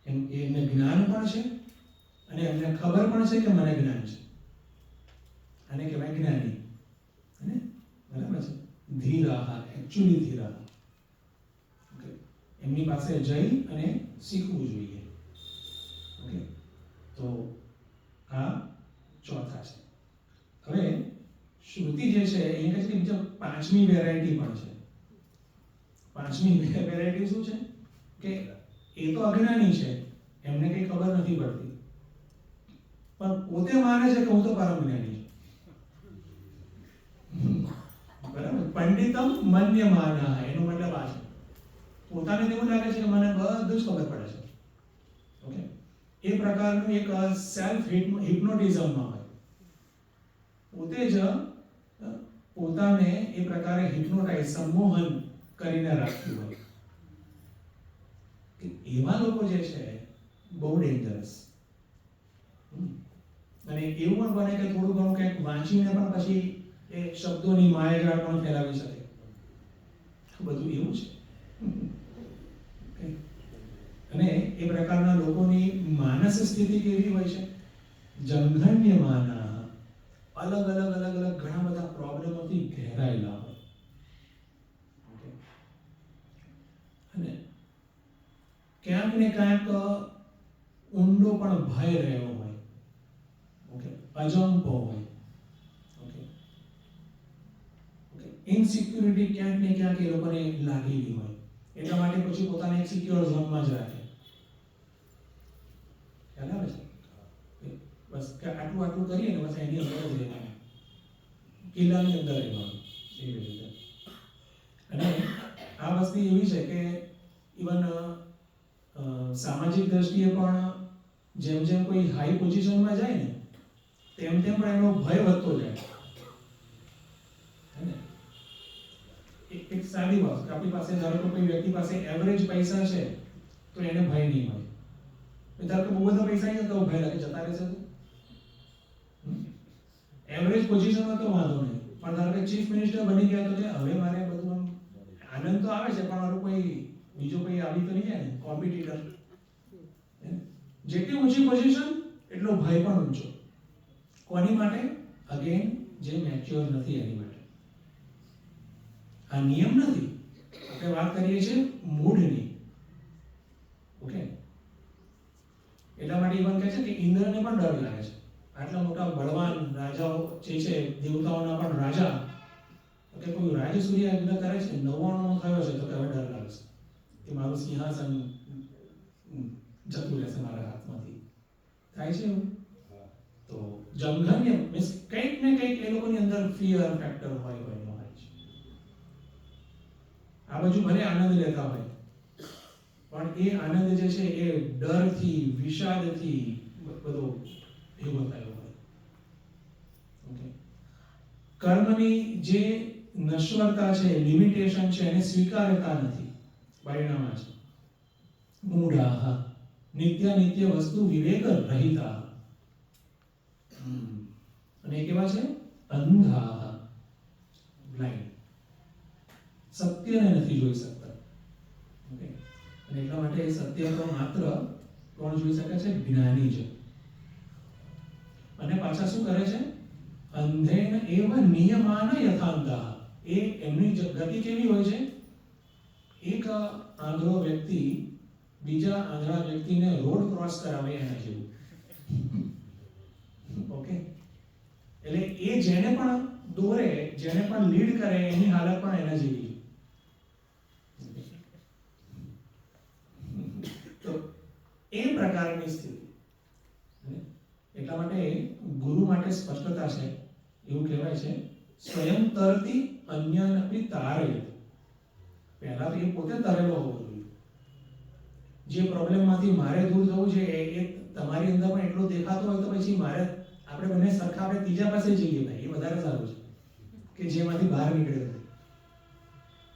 એમને જ્ઞાન પણ છે અને એમને ખબર પણ છે કે મને જ્ઞાન છે. આને કહેવાય જ્ઞાની. બરાબર છે? ધીરાહ, એકચ્યુઅલી ધીરાહ. ઓકે, એમની પાસે જઈ અને શીખવું જોઈએ. ઓકે, તો આ ચોથા છે. હવે શ્રુતિ જે છે એ કહે છે કે બીજા પાંચમી વેરાયટી પણ છે. પાંચમી વેરાયટી શું છે? કે એ તો અજ્ઞાની છે, એમને કંઈ ખબર નથી પડતી, પણ પોતે માને છે કે હું તો પરમ જ્ઞાની છું. બરાબર? પંડિતમ મન્યમાનઃ, એનો મતલબ આ છે. પોતાને એવું લાગે છે કે મને બધું જ ખબર પડે છે. ઓકે, એ પ્રકારનું એક સેલ્ફ હિપ્નોટિઝમમાં હોય. પોતે જ પોતાને એ પ્રકારે હિપ્નોટાઇઝ, સંમોહન કરીને રાખ્યું હોય. એવા લોકો જે છે બહુ ડેન્જરસ. અને એવું પણ બને કે થોડું ઘણું કંઈક વાંચીને પણ પછી એ શબ્દોની માયાજાળ પણ ફેલાવી શકે. બધું એવું છે. અને એ પ્રકારના લોકોની માનસ સ્થિતિ કેવી હોય છે? જંઘન્યમાના, અલગ અલગ ઘણા બધા પ્રોબ્લેમોથી ઘેરાયેલા હોય. અને ક્યાંક ને ક્યાંક ઊંડો પણ ભય રહ્યો હોય. ઓકે, અજંપો હોય. ઓકે, ઇનસિક્યુરિટી ક્યાંક ને ક્યાંક એ લોકોને લાગેલી હોય. એટલા માટે પછી પોતાને એક સિક્યોર ઝોનમાં જ રાખે. ખ્યાલ આવે છે? બસ કે આટલું કરીએ ને બસ એની અંદર જ રહેવાનું, કિલ્લાની અંદર રહેવાનું, એવી રીતે. અને આ વસ્તુ એવી છે કે ઇવન સામાજિક દ્રષ્ટિએ પણ જેમ જેમ કોઈ હાઈ પોઝિશનમાં જાય ને તેમ તેમ પણ એનો ભય વધતો જાય. એક સાદી વાત, આપણી પાસે ધારો કે કોઈ વ્યક્તિ પાસે એવરેજ પૈસા છે તો એને ભય નહીં હોય. ધારો કે બહુ બધા પૈસા નહીં તો ભય લાગે, જતા રહેશે તો. એવરેજ પોઝિશનમાં તો વાંધો નહીં, પણ ધારો કે ચીફ મિનિસ્ટર બની ગયા તો કે હવે મારે બધું આનંદ તો આવે છે, પણ મારું કોઈ બીજો કોઈ આવી તો નહીં જાય ને કોમ્પિટિટર. જેટલી ઊંચી પોઝિશન એટલો ભય પણ ઊંચો. કોની માટે? અગેન જે મેચ્યોર નથી એની માટે. આ નિયમ નથી, આપણે વાત કરીએ છીએ મૂળની. ઓકે, એટલા માટે ઇવન કહે છે કે ઇન્દ્રને પણ ડર લાગે છે. આટલા મોટા બળવાન રાજાઓ જે છે, દેવતાઓના પણ રાજા, કે કોઈ રાજસૂય યજ્ઞ કરે છે, 99 થયો છે તો હવે ડર લાગે છે કે મારું સિંહાસન જતું રહેશે મારા હાથમાંથી. થાય છે એવું? તો જંઘન્ય મીન્સ કંઈક ને કંઈક એ લોકોની અંદર ફિયર ફેક્ટર હોય છે. આ બાજુ ભલે આનંદ લેતા હોય, પણ એ આનંદ જે છે એ ડરથી, વિષાદથી બધો ભેગો થયો હોય. ઓકે, કર્મની જે નશ્વરતા છે, લિમિટેશન છે, એને સ્વીકારતા નથી. પરિણામ છે મૂઢાહ, નિત્ય વસ્તુ વિવેક રહિતા. અને કેવા છે? અંધાહ, બ્લાઇન્ડ, સત્યને નથી જોઈ શકતા. ઓકે, અને એટલા માટે સત્ય તો માત્ર કોણ જોઈ શકે છે? જ્ઞાની છે. અને પાછા શું કરે છે? અંધેન એવ નિયમાન યથાંતઃ. એ એમની ગતિ કેવી હોય છે? એક આંધળો વ્યક્તિ બીજા આંધળા વ્યક્તિને રોડ ક્રોસ કરાવે એના જેવું. ઓકે, એટલે એ જેને પણ દોરે, જેને પણ લીડ કરે એની હાલત પણ એના જેવી. તો એ પ્રકારની સ્થિતિ. એટલા માટે ગુરુ માટે સ્પષ્ટતા છે. એવું કહેવાય છે સ્વયં તરતી અન્યનપી તારયતિ. પહેલા તો એ પોતે તરેલો હોવો જોઈએ. જે પ્રોબ્લેમમાંથી મારે દૂર થવું છે એ તમારી અંદર પણ એટલો દેખાતો હોય તો પછી મારે આપણે બંને સરખા આપણે ત્રીજા પાસે જઈએ ભાઈ, એ વધારે સારું છે કે જેમાંથી બહાર નીકળે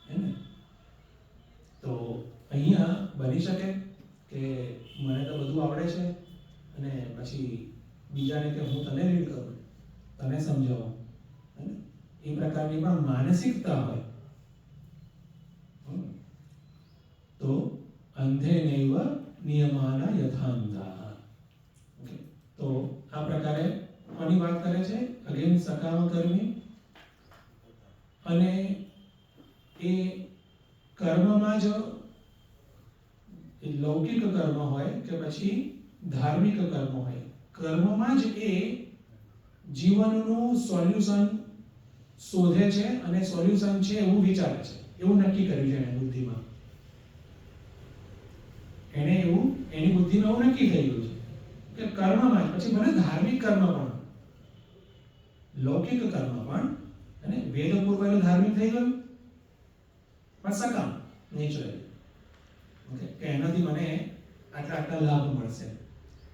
હે ને. તો અહીંયા બની શકે કે મને તો બધું આવડે છે અને પછી બીજાને કે હું તને રીડ કરું, તને સમજાવું, એ પ્રકારની પણ માનસિકતા હોય તો અંધે નૈવ નિયમાના યથાંધા. તો આ પ્રકારે કોની વાત કરે છે? અગેન સકામ કર્મી. અને એ કર્મમાં જ લૌકિક કર્મ હોય કે પછી ધાર્મિક કર્મ હોય, કર્મમાં જ એ જીવનનું સોલ્યુશન શોધે છે અને સોલ્યુશન છે એવું વિચારે છે, એવું નક્કી કર્યું છે એની બુદ્ધિમાં. એની બુદ્ધિમાં એવું નક્કી થઈ ગયું છે કે કર્મમાં જ, પછી ભલે ધાર્મિક કર્મ પણ, લૌકિક કર્મ પણ, અને વેદ પૂર્વેલું ધાર્મિક થઈ ગયું પણ સકામ નેચરલી, ઓકે, કે એનાથી મને આટલા લાભ મળશે.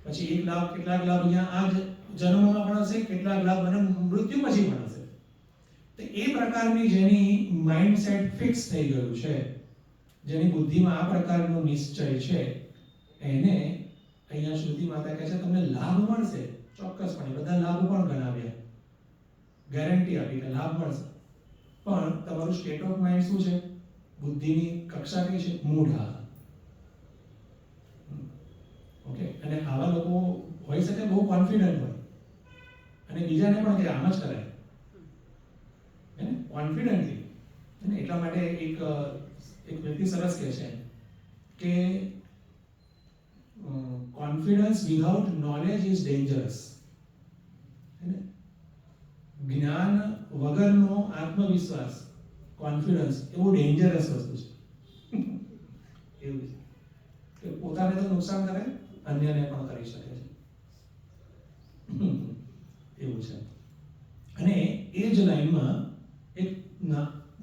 પછી એક લાભ, કેટલાક લાભ અહીંયા આ જન્મમાં પણ હશે, કેટલાક લાભ મને મૃત્યુ પછી પણ હશે. તો એ પ્રકારની જેની માઇન્ડસેટ ફિક્સ થઈ ગયું છે, જેની બુદ્ધિમાં આ પ્રકારનો નિશ્ચય છે, એને અહીંયા શ્રુતિ માતા કહે છે તમને લાભ મળશે ચોક્કસપણે. બધા લાભ પણ ગણાવ્યા, ગેરંટી આપી કે લાભ મળશે, પણ તમારું સ્ટેટ ઓફ માઇન્ડ શું છે? બુદ્ધિની કક્ષા કઈ છે? મૂઢા. ઓકે, અને આવા લોકો હોઈ શકે બહુ કોન્ફિડન્ટ હોય અને બીજાને પણ કે આમ જ કરાય હે ને, કોન્ફિડન્ટલી. અને એટલા માટે એક વ્યક્તિ સરસ કહે છે કે confidence without knowledge is dangerous. જ્ઞાન વગરનો આત્મવિશ્વાસ, કોન્ફિડન્સ, એવું ડેન્જરસ વસ્તુ છે. એવું છે કે પોતાને તો નુકસાન કરે, અન્યને પણ કરી શકે છે. એવું છે. અને એ જ લાઈનમાં એક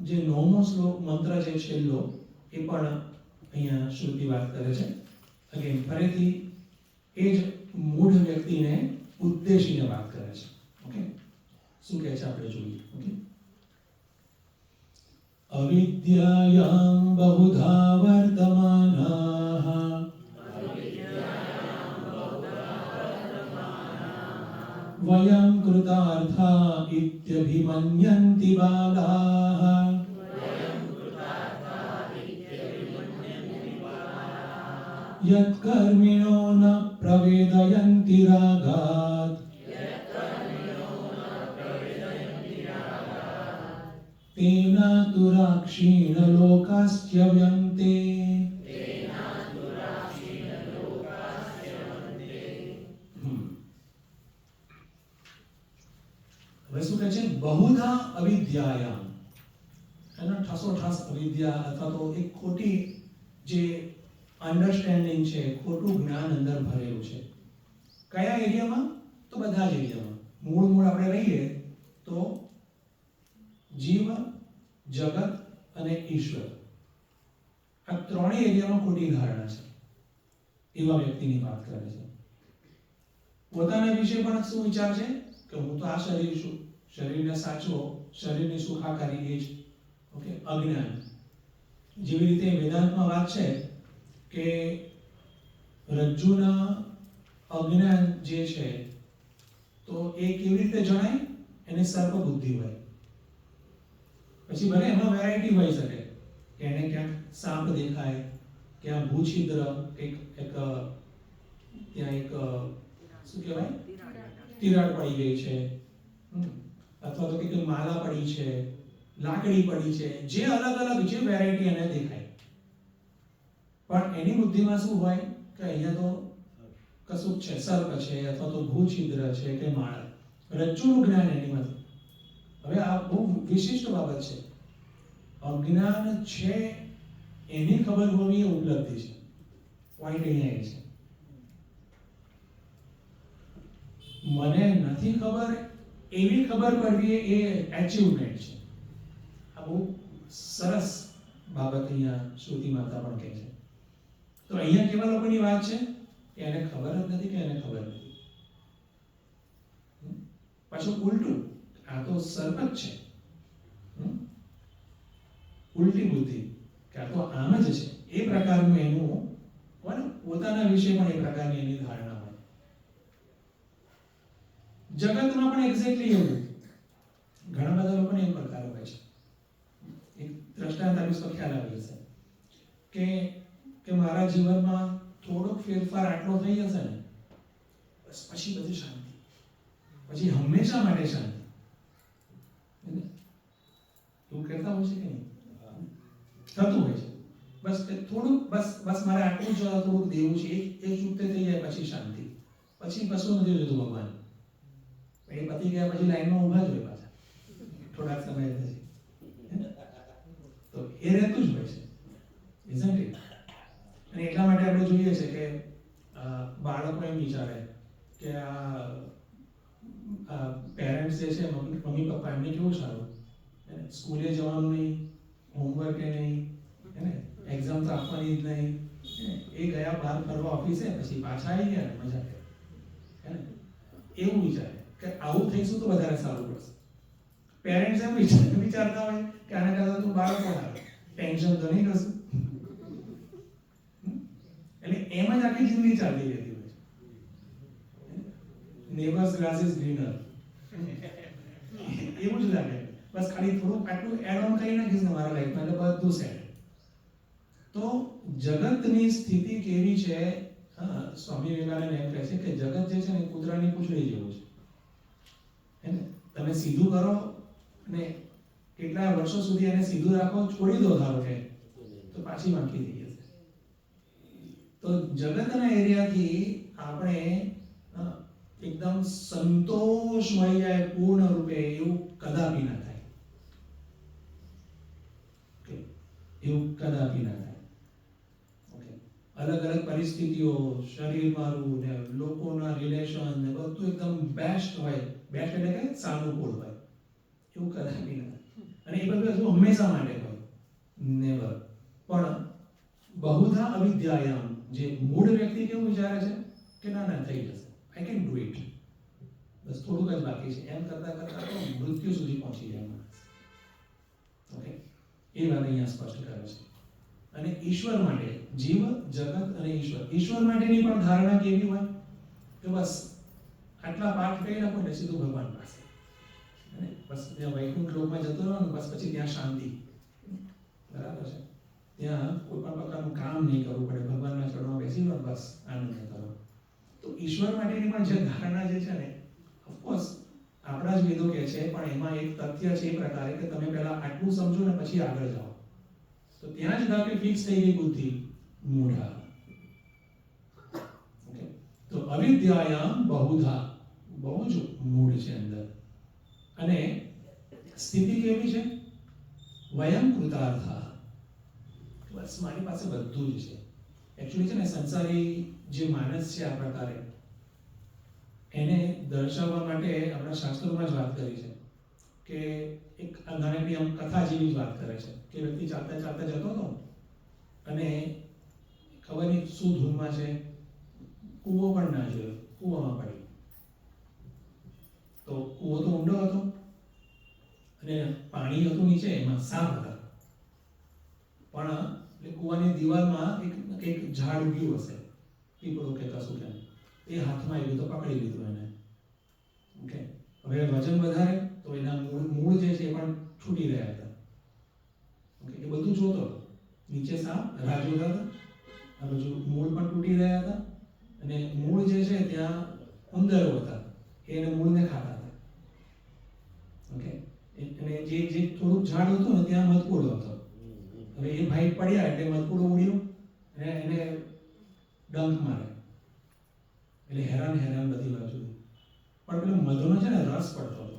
જે 9મો શ્લોક મંત્ર છે છેલ્લો, એ પણ અહીંયા શ્રુતિ વાત કરે છે. અગેન ફરીથી એ જ મૂઢ વ્યક્તિને ઉદ્દેશીને વાત કરે છે. ઓકે, શું કહે છે આપણે જોઈએ. ઓકે, અવિદ્યાયાં બહુધા વર્તમાનાઃ વયં કૃતાર્થા ઇત્યભિમન્યન્તિ બાલાઃ યત્ કર્મિણો ન પ્રવેદયન્તિ રાગાत् તેનાતુરાક્ષીણ લોકાસ્યવ્યન્તે. હવે શું કહે છે? બહુધા અવિદ્યાયામ, એનો ઠસોઠસ અવિદ્યા અથવા તો એક ખોટી જે અન્ડરસ્ટેન્ડિંગ છે, ખોટું જ્ઞાન અંદર ભરેલું છે. કયા એરિયામાં? તો બધા જ એરિયામાં. મૂળ આપણે રહીએ તો જીવ, જગત અને ઈશ્વર, આ ત્રણેય એરિયામાં ખોટી ધારણા છે. એવા વ્યક્તિની વાત કરે છે. પોતાના વિશે પણ શું વિચાર છે કે હું તો આ શરીર છું, શરીરને સાચવો, શરીરની સુખાકારી એ જ. ઓકે, અજ્ઞાન. જેવી રીતે વેદાંતમાં વાત છે કે રજ્જુના અજ્ઞાન જે છે તો એ કેવી રીતે જણાય? એને સર્પ બુદ્ધિ હોય. પછી ભલે એમાં વેરાયટી હોઈ શકે કે એને ક્યાંક સાપ દેખાય, ક્યાં ભૂછિદ્ર, ત્યાં એક શું કહેવાય, તિરાડ પડી ગઈ છે, અથવા તો કે માલા પડી છે, લાકડી પડી છે, જે અલગ અલગ જે વેરાયટી એને દેખાય. પણ એની બુદ્ધિમાં શું હોય કે અહીંયા તો કશું છે, સર્પ છે અથવા તો ભૂછિદ્ર છે કે માળા, રજ્જુનું જ્ઞાન એનીમાં. હવે આ બહુ વિશિષ્ટ બાબત છે. અજ્ઞાન છે એની ખબર હોવી એ ઉપલબ્ધિ છે. પોઈન્ટ અહીંયા એ છે. મને નથી ખબર એવી ખબર પડવી એ એચિવમેન્ટ છે. આ બહુ સરસ બાબત અહીંયા શ્રુતિ માતા પણ કહે છે. તો અહીંયા કેવા લોકોની વાત છે કે એને ખબર જ નથી કે એને ખબર નથી. પાછું ઉલટું, આ તો સર્પ જ છે, ઉલટી બુદ્ધિ કે આ તો આમ જ છે, એ પ્રકારનું એનું પોતાના વિશે પણ એ પ્રકારની એની ધારણા હોય. જગતમાં પણ એક્ઝેક્ટલી એવું ઘણા બધા લોકોને એ પ્રકાર હોય છે. એક દ્રષ્ટાંત આપીશ તો ખ્યાલ આવી જશે કે મારા જીવનમાં થોડોક ફેરફાર આટલો થઈ જશે ને બસ પછી બધી શાંતિ, પછી હંમેશા માટે શાંતિ. એવું કહેતા હોય છે કે નહીં? થતું હોય છે. બસ થોડુંક બસ મારે આટલું જ થોડુંક દેવું છે, એ ચૂકતે થઈ જાય પછી શાંતિ, પછી કશું નથી જોતું ભગવાન. એ પતી ગયા પછી લાઈનમાં ઊભા જ હોય પાછા થોડાક સમય પછી. તો એ રહેતું જ હોય છે, isn't it? અને એટલા માટે આપણે જોઈએ છે કે બાળકો એમ વિચારે કે આ પેરેન્ટ્સ જે છે, મમ્મી પપ્પા, એમને કેવું સારું, સ્કૂલે જવાનું નહીં, હોમવર્ક નહીં, એક્ઝામ તો આપવાની જ નહીં, એ ગયા બહાર ફરવા ઓફિસે, પછી પાછા આવી ગયા મજા કરે, એવું વિચારે કે આવું થઈશું તો વધારે સારું પડશે. પેરેન્ટ્સ એમ વિચારતા હોય કે આના કરતા તું બાળકો આવે, ટેન્શન તો નહીં કરશું. એટલે એમ જ આખી જિંદગી ચાલતી રહેતી હોય છે. નેબર્સ ગ્રાસ ઇઝ ગ્રીનર એવું જ લાગે. બસ ખાલી થોડું આટલું એડ ઓન કરી નાખીશ ને મારા લાઈફમાં એટલે બધું સેટ. તો જગતની સ્થિતિ કેવી છે? સ્વામી વિવેકાનંદ એમ કહે છે કે જગત જે છે ને કૂતરાની પૂંછડી જેવું છે. તમે સીધું કરો ને કેટલા વર્ષો સુધી એને સીધું રાખો, છોડી દો ધારો કે, તો પાછી વાંકી થઈ જશે. તો જગતના એરિયાથી આપણે એકદમ સંતોષ મળી જાય પૂર્ણ રૂપે એવું કદાપી ના થાય. એવું કદાપી ના થાય. અલગ અલગ પરિસ્થિતિઓ, શરીર મારું ને લોકોના રિલેશન ને બધું એકદમ બેસ્ટ હોય, બેસ્ટ એટલે કે સાનુકૂળ હોય, એવું કદાપી ના થાય. અને એ બધું હંમેશા માટે હોય, નેવર. પણ બહુધા અવિદ્યાયામ, જે મૂળ વ્યક્તિ કેવું વિચારે છે કે ના ના થઈ જશે, આઈ કેન ડુ ઇટ, બસ થોડુંક જ બાકી છે, એમ કરતા કરતા તો મૃત્યુ સુધી પહોંચી જાય માણસ. ઓકે, એ વાત અહીંયા સ્પષ્ટ કરે છે. અને ઈશ્વર માટે, જીવ, જગત અને ઈશ્વર માટેની પણ ધારણા કેવી હોય કે બસ આટલા પાઠ કરી નાખો ને સીધું ભગવાન પાસે, બસ ત્યાં વૈકુંઠ લોકમાં જતો રહેવાનું, બસ પછી ત્યાં શાંતિ. બરાબર છે? ત્યાં કોઈ પણ પ્રકારનું કામ નહીં કરવું પડે, ભગવાનના ચરણોમાં બેસી રહો, બસ આનંદ કરો. તો ઈશ્વર માટેની પણ જે ધારણા જે છે ને, ઓફકોર્સ આપણા જ વેદો કહે છે, પણ એમાં એક તથ્ય છે એ પ્રકારે કે તમે પહેલા આટલું સમજો ને પછી આગળ જાઓ. તો ત્યાં જ ધાકે ફિક્સ થઈ ગઈ બુદ્ધિ, મૂઢા. ઓકે, તો અવિદ્યાયામ બહુધા, બહુ જ મૂળ છે અંદર. અને સ્થિતિ કેવી છે? વયમ કૃતાર્થા, બસ મારી પાસે બધું જ છે. એકચ્યુઅલી છે ને, સંસારી જે માનસ છે આ પ્રકારે, એને દર્શાવવા માટે આપણા શાસ્ત્રોમાં જ વાત કરી છે કે એક નાનકડી આમ કથા જેવી જ વાત કરે છે કે વ્યક્તિ ચાલતા ચાલતા જતો હતો અને ખબર નહીં શું ધૂનમાં છે, કૂવો પણ ના જોયો, કૂવામાં પડી. તો કૂવો તો ઊંડો હતો અને પાણી હતું નીચે, એમાં સાપ હતા. પણ કૂવાની દિવાલમાં એક ઝાડ ઉગ્યું હશે, પીપળો કે કશું કે, એ હાથમાં આવ્યું તો પકડી લીધું એને. ઓકે, હવે વજન વધારે તો એના મૂળ જે છે એ પણ છૂટી રહ્યા હતા. ઓકે, એ બધું જોતો હતો. નીચે સાપ રાહ જોતા હતા, આ બાજુ મૂળ પણ તૂટી રહ્યા હતા, અને મૂળ જે છે ત્યાં ઉંદરો હતા, એને મૂળને ખાતા હતા. ઓકે, અને જે થોડુંક ઝાડ હતું ને ત્યાં મધકૂડો હતો. હવે એ ભાઈ પડ્યા એટલે મધકૂડો ઉડ્યો અને એને ડંખ મારે, એટલે હેરાન બધી બાજુ. પણ પેલો મધુનો છે ને રસ પડતો હતો,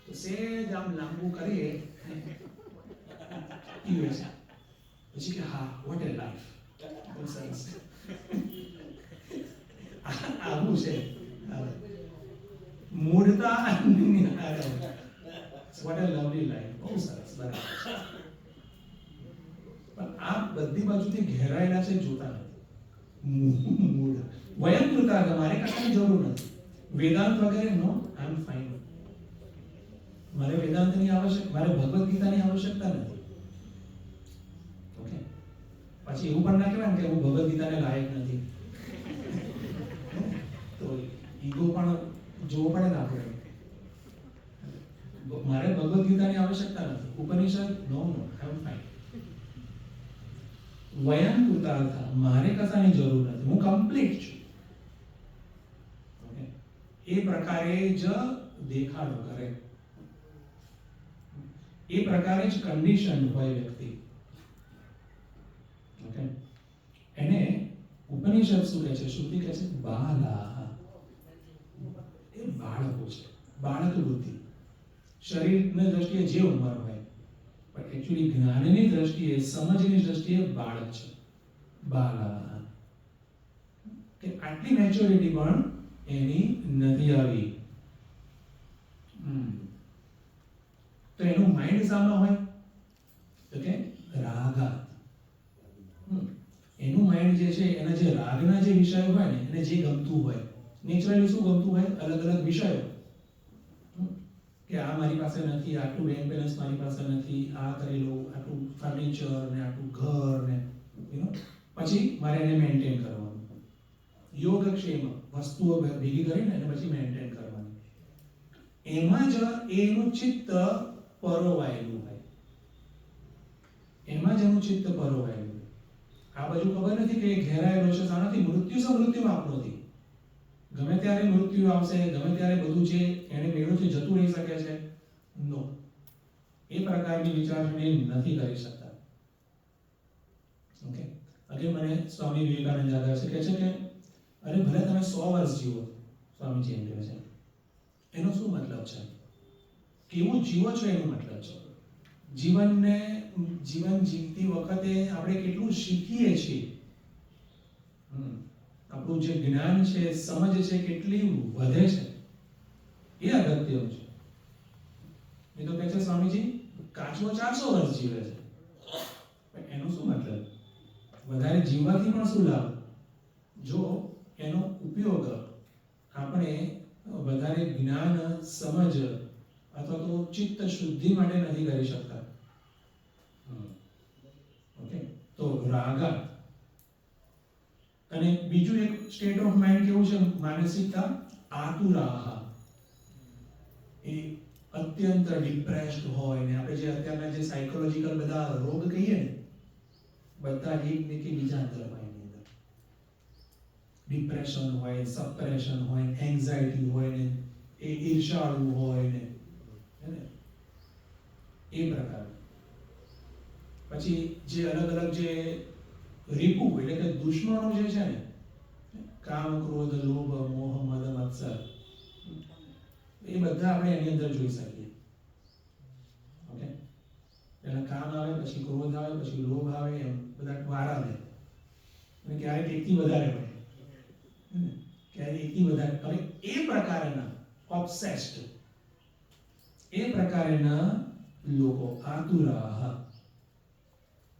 તો સેજ આમ લાંબુ કરીએ પીવે છે. પછી કે હા, વોટ એ લાઈફ, બહુ સરસ. આવું છે મૂળતા, વોટ એ લવલી લાઈફ, બહુ સરસ. બરાબર. પણ આ બધી બાજુથી ઘેરાયેલા છે જોતા નથી. મૂળ વયમ કૃતાર્થ, મારે કશાની જરૂર નથી. વેદાંત વગેરે નો, આઈ એમ ફાઇન. મારે વેદાંતની આવશ્યક, મારે ભગવદ ગીતાની આવશ્યકતા નથી. ઓકે, પછી એવું પણ ના કહેવાય કે હું ભગવદ ગીતાને લાયક નથી. તો ઈગો પણ જોવો પડે ને આપણે. મારે ભગવદ ગીતાની આવશ્યકતા નથી. ઉપનિષદ નો, આઈ એમ ફાઇન. વયમ કૃતાર્થ, મારે કશાની જરૂર નથી, હું કમ્પ્લીટ છું. ઓકે, એ પ્રકારે જ દેખાડો કરે, એ પ્રકારે જ કન્ડિશન હોય વ્યક્તિ. ઓકે, એને ઉપનિષદ શું કહે છે, શ્રુતિ કહે છે બાલા. એ બાળકો છે, બાળક બુદ્ધિ. શરીરની દ્રષ્ટિએ જે ઉંમર હોય, પણ એકચ્યુઅલી જ્ઞાનની દ્રષ્ટિએ, સમજની દ્રષ્ટિએ બાળક છે, બાલા. કે આટલી મેચ્યોરિટી પણ એની નથી આવી. તો એનું માઇન્ડ સામે હોય તો કે રાગા. એનું માઇન્ડ જે છે, એના જે રાગના જે વિષયો હોય ને, એને જે ગમતું હોય, નેચરલી શું ગમતું હોય, અલગ અલગ વિષયો. કે આ મારી પાસે નથી, આટલું બેંક બેલેન્સ મારી પાસે નથી, આ કરી લો, આટલું ફર્નિચર ને આટલું ઘર ને, પછી મારે એને મેન્ટેન કરવાનું. યોગક્ષેમ, વસ્તુઓ ભેગી કરીને એને પછી મેન્ટેન કરવાની. એમાં જ એનું ચિત્ત પરોવાયેલું હોય, એમાં જ એનું ચિત્ત પરોવાયેલું. આ બાજુ ખબર નથી કે ઘેરાયેલો છે શાનાથી, મૃત્યુ સમૃત્યુ આપનોથી. ગમે ત્યારે મૃત્યુ આવશે, ગમે ત્યારે બધું જે એને મેળવ્યું જતું રહી શકે છે. નો, એ પ્રકારની વિચારસરણી નથી કરી શકતા. ઓકે, અગે મને સ્વામી વિવેકાનંદ યાદ આવે છે, કહે છે કે અરે ભલે તમે 100 વર્ષ જીવો, સ્વામીજી એમ કહે છે, એનો શું મતલબ છે, કેવું જીવો છો એનો મતલબ છે. જીવન જીવતી વખતે આપણે કેટલું શીખીએ છીએ, આપણું જે જ્ઞાન છે, સમજ છે, કેટલી વધે છે, એ અગત્યનું છે. એ તો કહે છે સ્વામીજી કાચબો 400 વર્ષ જીવે છે, પણ એનો શું મતલબ? વધારે જીવવાથી પણ શું લાભ, જો એનો ઉપયોગ આપણે વધારે જ્ઞાન, સમજ અથવા તો ચિત્ત શુદ્ધિ માટે નથી કરી શકતા. ઓકે, તો રાગા. અને બીજું એક સ્ટેટ ઓફ માઇન્ડ કેવું છે, માનસિકતા આતુરાહ. એ અત્યંત ડિપ્રેસ્ડ હોય ને, આપણે જે અત્યારના જે સાયકોલોજીકલ બધા રોગ કહીએ ને, બધા એક ને કે બીજા અંદર હોય. એની અંદર ડિપ્રેશન હોય, સપ્રેશન હોય, એન્ઝાઇટી હોય ને, એ ઈર્ષાળુ હોય ને, એ પ્રકાર. પછી જે અલગ અલગ જે રીપુ એટલે કે દુશ્મનો જે છે ને, કામ, ક્રોધ, લોભ, મોહ, મદ, મત્સર, એ બધા આપણે એની અંદર જોઈ શકીએ. ઓકે, પહેલા કામ આવે, પછી ક્રોધ આવે, પછી લોભ આવે, એમ બધા વારા લે. અને ક્યારેક એકથી વધારે હોય, ક્યારેક એકથી વધારે. હવે એ પ્રકારના ઓબ્સેસ્ડ, એ પ્રકારના લોકો આતુરાહ.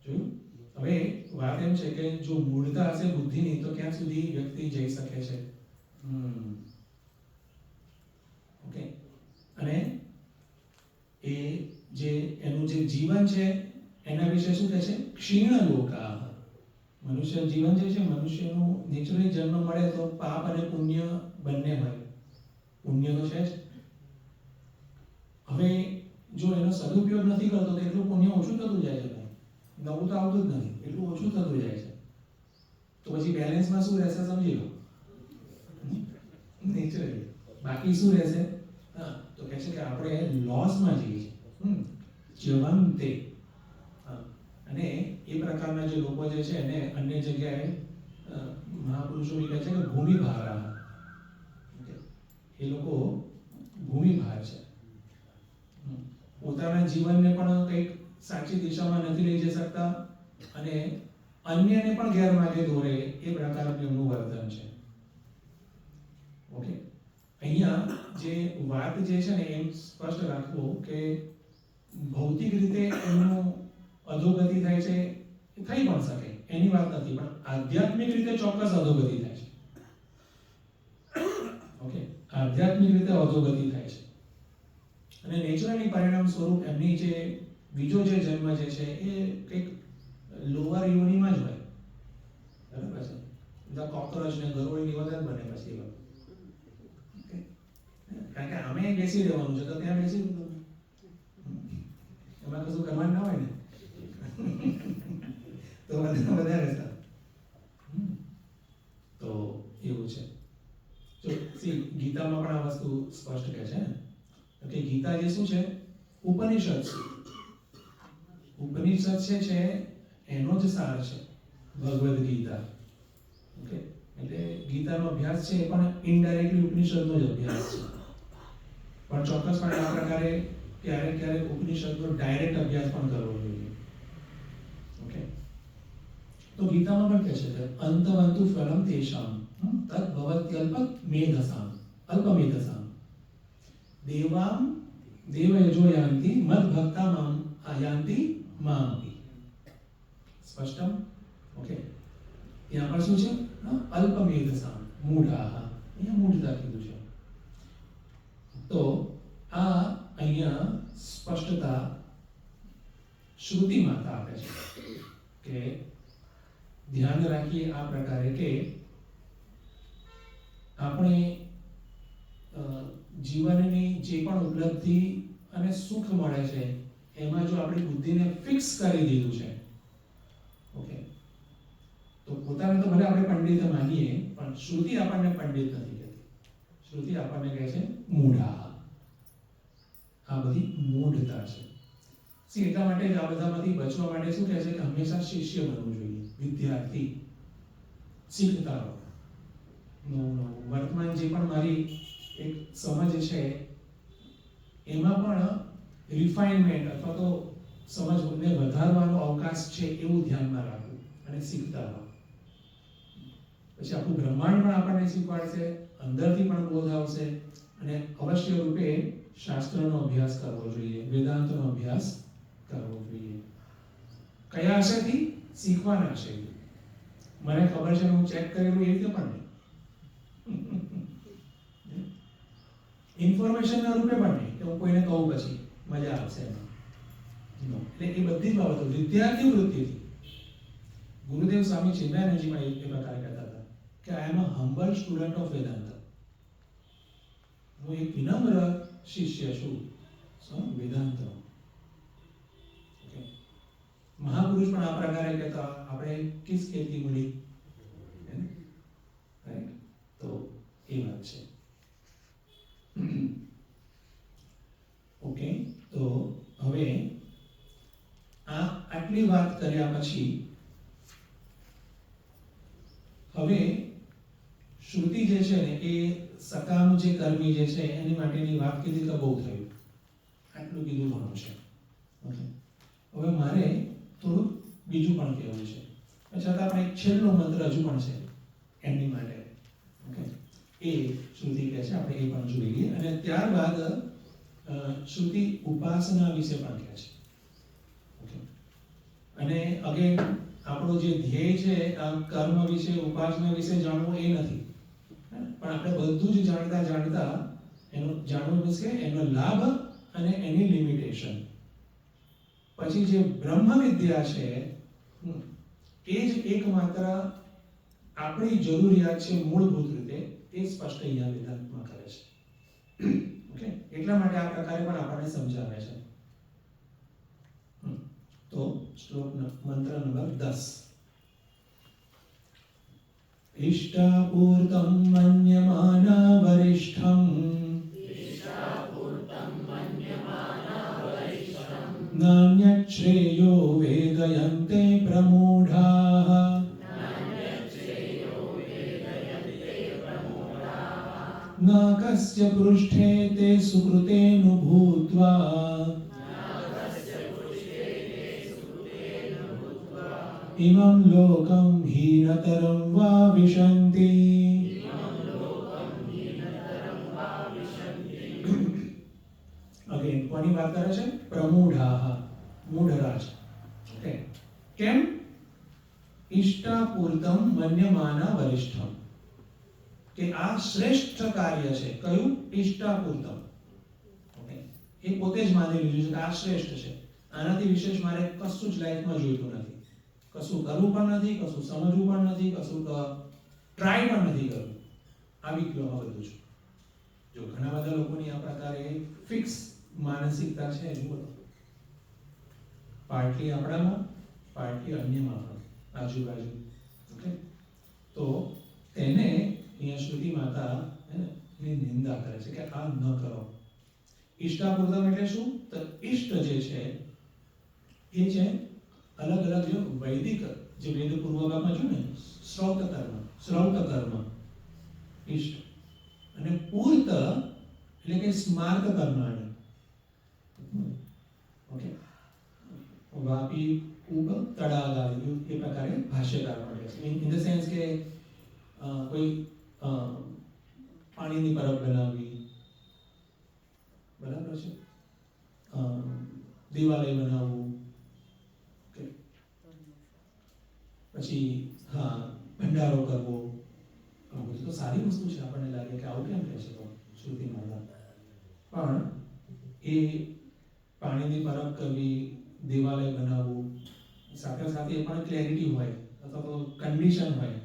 જોયું? હવે વાત એમ છે કે જો મૂળતા હશે બુદ્ધિની, તો ક્યાં સુધી વ્યક્તિ જઈ શકે છે. ઓકે, અને એ જે એનું જે જીવન છે એના વિશે શું કહે છે, ક્ષીણ લોકા. મનુષ્ય જીવન જે છે, મનુષ્યનું નેચરલી જન્મ મળે તો પાપ અને પુણ્ય બંને હોય. પુણ્ય તો છે જ. હવે જો એનો સદુપયોગ નથી કરતો તો એટલું પુણ્ય ઓછું થતું જાય છે. નવું તો આવતું જ નથી, એટલું ઓછું થતું જાય છે. તો પછી બેલેન્સમાં શું રહેશે સમજી લો, નેચરલી. બાકી શું રહેશે? તો કહે છે કે આપણે લોસમાં જઈએ છીએ, જવંતે. અને એ પ્રકારના જે લોકો જે છે એને અન્ય જગ્યાએ મહાપુરુષો કહે છે કે ભૂમિભારા. એ લોકો ભૂમિભાર છે, પોતાના જીવનને પણ કંઈક સાચી દિશામાં નથી લઈ જઈ શકતા અને અન્યને પણ ગેરમાર્ગે દોરે, એ પ્રકારનું એમનું વર્તન છે. ઓકે, અહીંયા જે વાત જે છે ને એમ સ્પષ્ટ રાખવું કે ભૌતિક રીતે એમનું અધોગતિ થાય છે, એ થઈ પણ શકે, એની વાત નથી, પણ આધ્યાત્મિક રીતે ચોક્કસ અધોગતિ થાય છે. ઓકે, આધ્યાત્મિક રીતે અધોગતિ થાય છે. અને નેચરલી પરિણામ સ્વરૂપ એમની જે બીજો જે જન્મ જે છે એ કંઈક લોઅર યોનિમાં જ હોય. બરાબર છે, બધા કોકરોચ ને ગરોળી વધારે બને પછી એવા. કારણ કે અમે બેસી રહેવાનું છે તો ત્યાં બેસી એમાં કશું કરવાનું ના હોય ને તો વધારે સારું. તો એવું છે. જો ગીતામાં પણ આ વસ્તુ સ્પષ્ટ કહે છે કે ગીતા જે શું છે, ઉપનિષદ છે. ઉપનિષદ છે એનો જ સાર છે ભગવદ્ ગીતા. ઓકે, એટલે ગીતાનો અભ્યાસ છે એ પણ ઇનડાયરેક્ટલી ઉપનિષદનો જ અભ્યાસ છે. પણ ચોક્કસપણે આ પ્રકારે ક્યારેક ઉપનિષદનો ડાયરેક્ટ અભ્યાસ પણ કરવો જોઈએ. ઓકે, તો ગીતામાં પણ કહે છે કે અંતવંતુ ફલમ તેષામ તદ ભવત્યલ્પ મેધસામ અલ્પમેધસામ દેવામ દેવયજો યાન્તિ મદ ભક્તા મામ યાન્તિ મામપી. સ્પષ્ટમ? ઓકે, ત્યાં પર શું છે? અલ્પમેધસામ, મૂઢાહ, અહીંયા મૂઢતા કીધું છે. તો આ અહીંયા સ્પષ્ટતા શ્રુતિ માતા આપે છે કે ધ્યાન રાખીએ આ પ્રકારે કે આપણે જીવનની જે પણ ઉપલબ્ધિ અને સુખ મળે છે એમાં જો આપણી બુદ્ધિને ફિક્સ કરી દીધું છે, ઓકે, તો પોતાને તો ભલે આપણે પંડિત માનીએ પણ શ્રુતિ આપણને પંડિત નથી કહેતી. શ્રુતિ આપણને કહે છે મૂઢા. આ બધી મૂઢતા છે. એટલા માટે જ આ બધામાંથી બચવા માટે શું કહે છે કે હંમેશા શિષ્ય બનવું જોઈએ, વિદ્યાર્થી, શીખતા રહો. વર્તમાન જે પણ મારી એક સમજ છે એમાં પણ રિફાઇનમેન્ટ અથવા તો સમજને વધારવાનો અવકાશ છે એવું ધ્યાનમાં રાખવું અને શીખતા રહો. પછી આખું બ્રહ્માંડ પણ આપણને શીખવાડશે, અંદરથી પણ બોધ આવશે અને અવશ્ય રૂપે શાસ્ત્રનો અભ્યાસ કરવો જોઈએ, વેદાંતનો અભ્યાસ કરવો જોઈએ. કયા આશયથી? શીખવાના આશયથી. મને ખબર છે હું ચેક કરેલું એ રીતે પણ નહીં, ઇન્ફોર્મેશનના રૂપે પણ નહીં કે હું કોઈને કહું પછી મજા આવશે એમાં. એટલે એ બધી જ બાબતો વિદ્યાર્થી વૃત્તિથી. ગુરુદેવ સ્વામી ચિન્મયાનંદજીમાં એ પ્રકારે કહેતા હતા કે I am a humble student of Vedanta. હું એક વિનમ્ર શિષ્ય છું વેદાંતનો. ઓકે, મહાપુરુષ પણ આ પ્રકારે કહેતા, આપણે કિસ ખેતી મળી, રાઈટ? તો એ વાત છે. ઓકે, તો હવે આટલી વાત કર્યા પછી હવે શ્રુતિ જે છે ને એ સકામ જે કર્મી જે છે એની માટેની વાત કીધી તો બહુ થયું, આટલું કીધું ઘણું છે. ઓકે, હવે મારે થોડું બીજું પણ કહેવું છે, છતાં આપણે એક છેલ્લો મંત્ર હજુ પણ છે એમની માટે. ઓકે, એ શ્રુતિ કહે છે, આપણે એ પણ જોઈએ અને ત્યારબાદ શ્રુતિ ઉપાસના વિશે પણ કહે છે. ઓકે, અને અગેન આપણો જે ધ્યેય છે આ કર્મ વિશે, ઉપાસના વિશે જાણવું એ નથી, પણ આપણે બધું જ જાણતા એનું જાણવું મીન્સ કે એનો લાભ અને એની લિમિટેશન. પછી જે બ્રહ્મ વિદ્યા છે એ જ એકમાત્ર આપણી જરૂરિયાત છે મૂળભૂત રીતે, એ સ્પષ્ટ અહીંયા વેદાંતમાં કરે છે. ઓકે, એટલા માટે આ પ્રકારે પણ આપણને સમજાવે છે. તો શ્લોક મંત્ર નંબર 10. ઇષ્ટાપૂર્તમ મન્યમાના વરિષ્ઠમ નાન્યશ્રેયો વેદયન્તે પ્રમૂઢાઃ ન કસ્ય પૃષ્ઠે તે સુકૃતેનુ ભૂત્વા ઇમં લોકં હીનતરં વા વિશન્તિ. અગેન કોની વાત કરે છે? પ્રમૂઢાઃ, મૂઢરાજ. ઓકે, કેમ? ઇષ્ટાપૂર્તમ મન્યમાના વરિષ્ઠમ, કે આ શ્રેષ્ઠ કાર્ય છે. કયું? ઇષ્ટાપૂર્તમ. ઓકે, એ પોતે જ માની લીધું છે કે આ શ્રેષ્ઠ છે, આનાથી વિશેષ મારે કશું જ લાઈફમાં જોઈતું નથી, કશું કરવું પણ નથી, કશું સમજવું પણ નથી, કશું ટ્રાય પણ નથી કરવું. આવી ગયું આ બધું છે. જો ઘણા બધા લોકોની આ પ્રકારે ફિક્સ માનસિકતા છે. જુઓ, પાર્ટલી આપણામાં, પાર્ટલી અન્યમાં પણ, આજુબાજુ. ઓકે, તો તેને અહીંયા શ્રુતિ માતા એની નિંદા કરે છે કે આ ન કરો. ઇષ્ટાપૂર્તમ એટલે શું? તો ઇષ્ટ જે છે એ છે અલગ અલગ, જો વૈદિક જે વેદ પૂર્વ ભાગમાં જો ને શ્રૌત કર્મ ઇષ્ટ, અને પૂર્ત એટલે કે સ્માર્ત કર્માણી. ઓકે, વાપી ઉપ તડાગાદી એ પ્રકારે ભાષ્યકાર મળે છે. ઇન ધ સેન્સ કે કોઈ પાણીની પરબ બનાવવી, બરાબર છે, દિવાલય બનાવવું, પછી હા ભંડારો કરવો. આ બધું તો સારી વસ્તુ છે. આપણને લાગે કે આવું કેમ કહે છે તો શ્રુતિ માતા, પણ એ પાણીની પરબ કરવી, દેવાલય બનાવવું, સાથે સાથે એ પણ ક્લેરિટી હોય અથવા તો કન્ડિશન હોય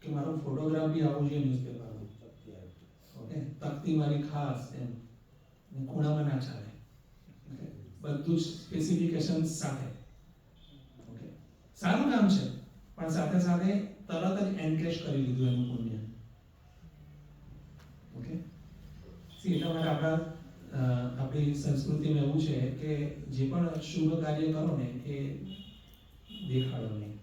કે મારો ફોટોગ્રાફ બી આવવું જોઈએ ન્યૂઝપેપરમાં. ઓકે, તકતી મારી ખાસ, એમ ખૂણામાં ના ચાલે. ઓકે, બધું જ સ્પેસિફિકેશન સાથે. ઓકે, સારું કામ છે, પણ સાથે સાથે તરત જ એન્કેશ કરી લીધું એનું પુણ્ય. ઓકે, એટલા માટે આપણી સંસ્કૃતિમાં એવું છે કે જે પણ શુભ કાર્ય કરો ને એ દેખાડો નહીં.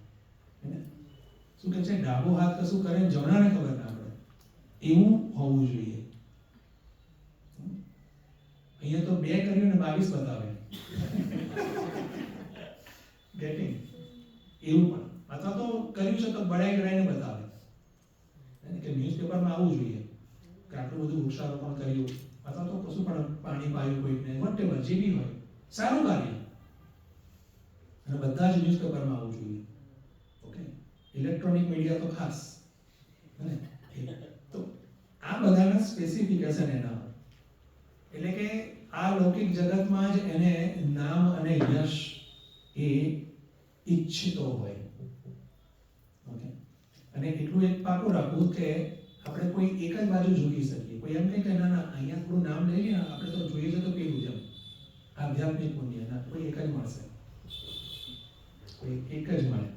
શું કે છે, ડાબો હાથ કશું કરે જમણાને ખબર ના પડે, એવું હોવું જોઈએ. અહીંયા તો 2 કર્યું ને 22 બતાવે. ગેટિંગ એવું પણ, અથવા તો કર્યું છે તો બડાઈ કરાઈને બતાવે કે ન્યૂઝપેપરમાં આવવું જોઈએ કે આટલું બધું વૃક્ષારોપણ કર્યું, અથવા તો કશું પણ પાણી પાયું કોઈકને, વોટેવર જે બી હોય, સારું કાર્ય, અને બધા જ ન્યૂઝપેપરમાં આવવું જોઈએ. ઓકે, ઇલેક્ટ્રોનિક મીડિયા તો ખાસ. તો આ બધાના સ્પેસિફિકેશન એના હોય, એટલે કે આ લૌકિક જગતમાં જ એને નામ અને યશ એ ઈચ્છતો હોય. ઓકે, અને એટલું એક પાકું રાખવું કે આપણે કોઈ એક જ બાજુ ઝૂકી શકીએ. કોઈ એમ કહે કે ના ના અહીંયા થોડું નામ લઈ લઈએ, આપણે તો જોઈએ છે તો પેલું જેમ આધ્યાત્મિક પુણ્ય, ના, કોઈ એક જ મળશે, કોઈ એક જ મળે.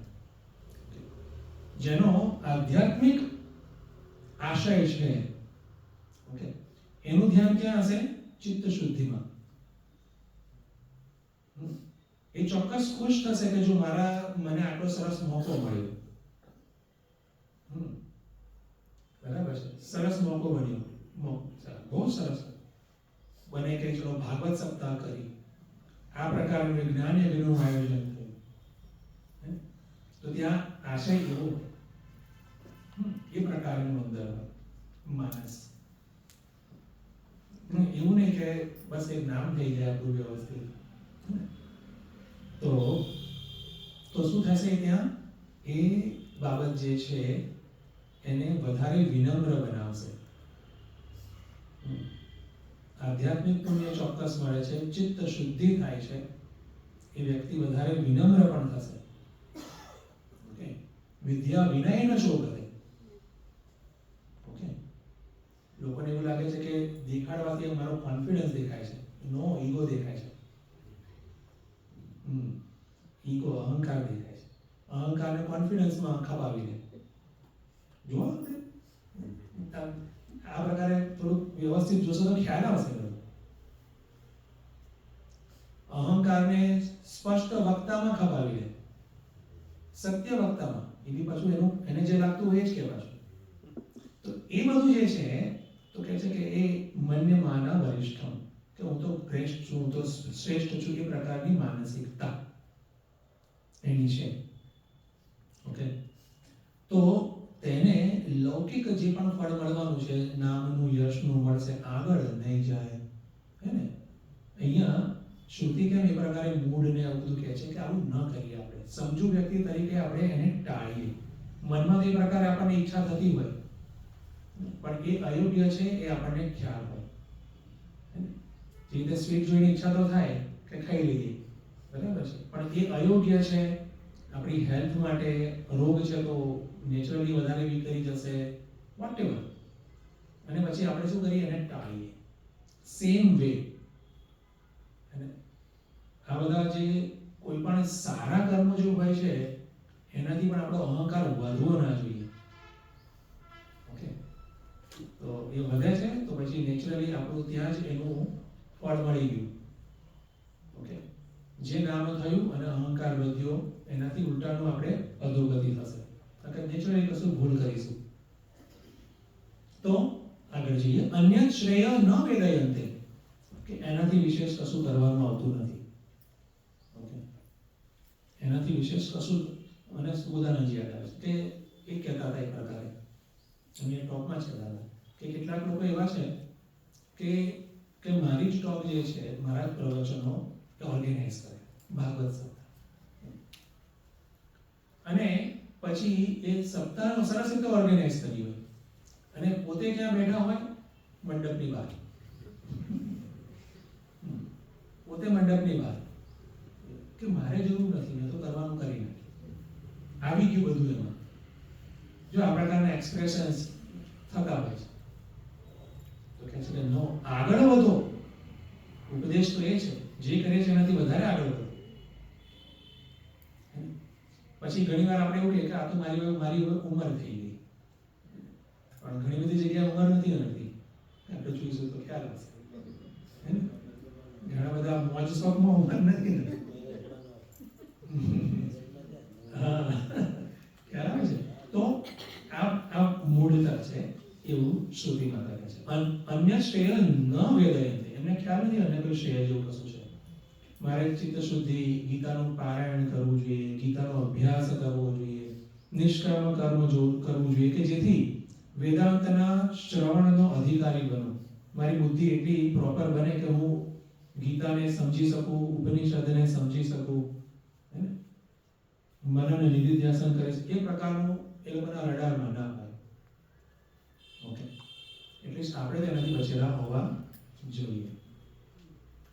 જેનો આધ્યાત્મિક આશય છે, ઓકે, એનું ધ્યાન ક્યાં હશે? ચિત્ત શુદ્ધિમાં. એ ચોક્કસ ખુશ થશે કે જો મને આટલો સરસ મોકો મળ્યો. બરાબર છે, સરસ મોકો બન્યો, બહુ સરસ બને કે ચલો ભાગવત સપ્તાહ કરી, આ પ્રકારનું જ્ઞાન યજ્ઞનું આયોજન થયું, તો ત્યાં આશય એવો એ પ્રકારનું અંદર માનસ. એવું નહીં કે બસ એક નામ થઈ જાય આપણું વ્યવસ્થિત. તો શું થશે ત્યાં? એ બાબત જે છે એને વધારે વિનમ્ર બનાવશે. આધ્યાત્મિક પુણ્ય ચોક્કસ મળે છે, ચિત્ત શુદ્ધિ થાય છે, એ વ્યક્તિ વધારે વિનમ્ર પણ થશે. ઓકે, વિદ્યા વિનયન શો કરે. ઓકે, લોકોને એવું લાગે છે કે દેખાડવાથી મારો કોન્ફિડન્સ દેખાય છે. નો, ઈગો દેખાય છે. ઈગો, અહંકાર દેખાય છે. અહંકારને કોન્ફિડન્સમાં ખપાવી દે. જો આ પ્રકારે થોડુંક વ્યવસ્થિત જોશો તો ખ્યાલ આવશે. અહંકારને સ્પષ્ટ વક્તામાં ખપાવી દે, સત્ય વક્તામાં. એ બી પાછું એને જે લાગતું હોય એ જ કહેવાય. તો એ બધું જે છે તો કહે છે કે એ મન્યમાના વરિષ્ઠમ, કે હું તો શ્રેષ્ઠ છું, હું તો શ્રેષ્ઠ છું, એ પ્રકારની માનસિકતા એની છે. ઓકે, તો તેને લૌકિક જે પણ ફળ મળવાનું છે, નામનું યશનું મળશે, આગળ નહીં જાય. હે ને? અહીંયા શ્રુતિ કેમ એ પ્રકારે મૂડને આવું બધું કહે છે કે આવું ન કરીએ આપણે. સમજુ વ્યક્તિ તરીકે આપણે એને ટાળીએ. મનમાં તે પ્રકારે આપણને ઈચ્છા થતી હોય પણ એ અયોગ્ય છે એ આપણને ખ્યાલ હોય. જે રીતે સ્વીટ જોઈને ઈચ્છા તો થાય કે ખાઈ લઈએ, બરાબર છે, પણ એ અયોગ્ય છે, આપણી હેલ્થ માટે રોગ છે તો નેચરલી વધારે વીક કરી જશે, વોટ એવર, અને પછી આપણે શું કરીએ, એને ટાળીએ. સેમ વે આ બધા જે કોઈ પણ સારા કર્મ જો હોય છે એનાથી પણ આપણો અહંકાર વધવો ના જોઈએ. ઓકે, તો એ વધે છે તો પછી નેચરલી આપણું ત્યાં જ એનું ફળ મળી ગયું. ઓકે, જે નામ થયું અને અહંકાર વધ્યો એનાથી ઉલટાનું આપણે અધોગતિ થશે, કારણ કે નેચરલી કશું ભૂલ કરીશું. તો આગળ જઈએ. અન્ય શ્રેય ન વેદયંતે, કે એનાથી વિશેષ કશું કરવાનું આવતું નથી. ઓકે, એનાથી વિશેષ કશું. અને ઉદાહરણ યાદ આવે છે કે એ કહેતા હતા એક પ્રકારે, અને ટોપમાં જ કહેતા હતા કે કેટલાક લોકો એવા છે કે મારી જ ટોક જે છે, મારા જ પ્રવચનો ઓર્ગેનાઇઝ કરે, ભાગવત સપ્તાહ, અને પછી એ સપ્તાહનો સરસ રીતે ઓર્ગેનાઇઝ કરી હોય અને પોતે ક્યાં બેઠા હોય, મંડપની બહાર. પોતે મંડપની બહાર કે મારે જરૂર નથી, મેં તો કરવાનું કરી નાખ્યું, આવી ગયું બધું એમાં. જો આ પ્રકારના એક્સપ્રેશન્સ થતા હોય છે તો કહે છે કે નો, આગળ વધો. ઉપદેશ તો એ છે, જે કરે છે એનાથી વધારે આગળ વધો. પછી ઘણી વાર આપણે એવું કહીએ કે આ તો મારી ઉંમર થઈ ગઈ, પણ ઘણી બધી જગ્યાએ ઉંમર નથી હોતી. આપણે જોઈશું તો ખ્યાલ આવશે. ઘણા બધા મોજ શોખમાં ઉંમર નથી ને. હા, ખ્યાલ આવે છે. તો આ મૂળતા છે એવું શ્રુતિમાં કહે છે. અન્ય શ્રેય ન વેદયંતે, એમને ખ્યાલ નથી અન્ય કોઈ શ્રેય જેવું કશું છે. મારે ચિત્ત શુદ્ધિ, ગીતાનું પારાયણ કરવું જોઈએ, ગીતાનો અભ્યાસ કરવો જોઈએ, નિષ્કામ કર્મ કરવું જોઈએ કે જેથી વેદાંતના શ્રવણનો અધિકારી બનો. મારી બુદ્ધિ એટલી પ્રોપર બને કે હું ગીતાને સમજી શકું, ઉપનિષદને સમજી શકું, મનન નિધિધ્યાસન કરે છે, એ પ્રકારનું એ લોકોના રડારમાં ના હોય. ઓકે, એટલે આપણે તેનાથી બચેલા હોવા જોઈએ.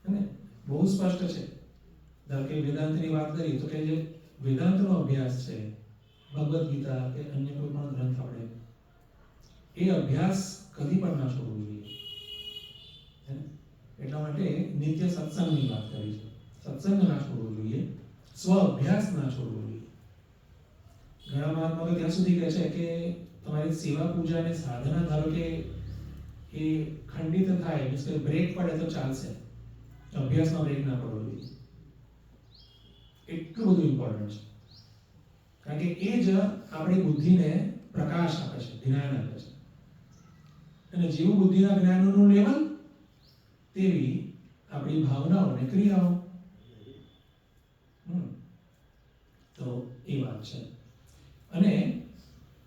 અને બહુ સ્પષ્ટ છે. ધારો કે વેદાંતની વાત કરી તો કે જે વેદાંતનો અભ્યાસ છે, ભગવદ્ ગીતા કે અન્ય કોઈ પણ ગ્રંથ, આપણે એ અભ્યાસ કદી પણ ના છોડવો જોઈએ. એટલા માટે નિત્ય સત્સંગની વાત કરી છે. સત્સંગ ના છોડવો જોઈએ, સ્વ અભ્યાસ ના છોડવો જોઈએ. ઘણા મહાત્માઓ તો ત્યાં સુધી કહે છે કે તમારી સેવા પૂજા અને સાધના ધારો કે એ ખંડિત થાય, મીન્સ કે બ્રેક પડે તો ચાલશે, અભ્યાસમાં બ્રેક ના પડવો જોઈએ. એટલું બધું ઇમ્પોર્ટન્ટ છે, કારણ કે એ જ આપણી બુદ્ધિને પ્રકાશ આપે છે, જ્ઞાન આપે છે. અને જેવું બુદ્ધિના જ્ઞાનનું લેવલ, તેવી આપણી ભાવનાઓ અને ક્રિયાઓ. તો એ વાત છે. અને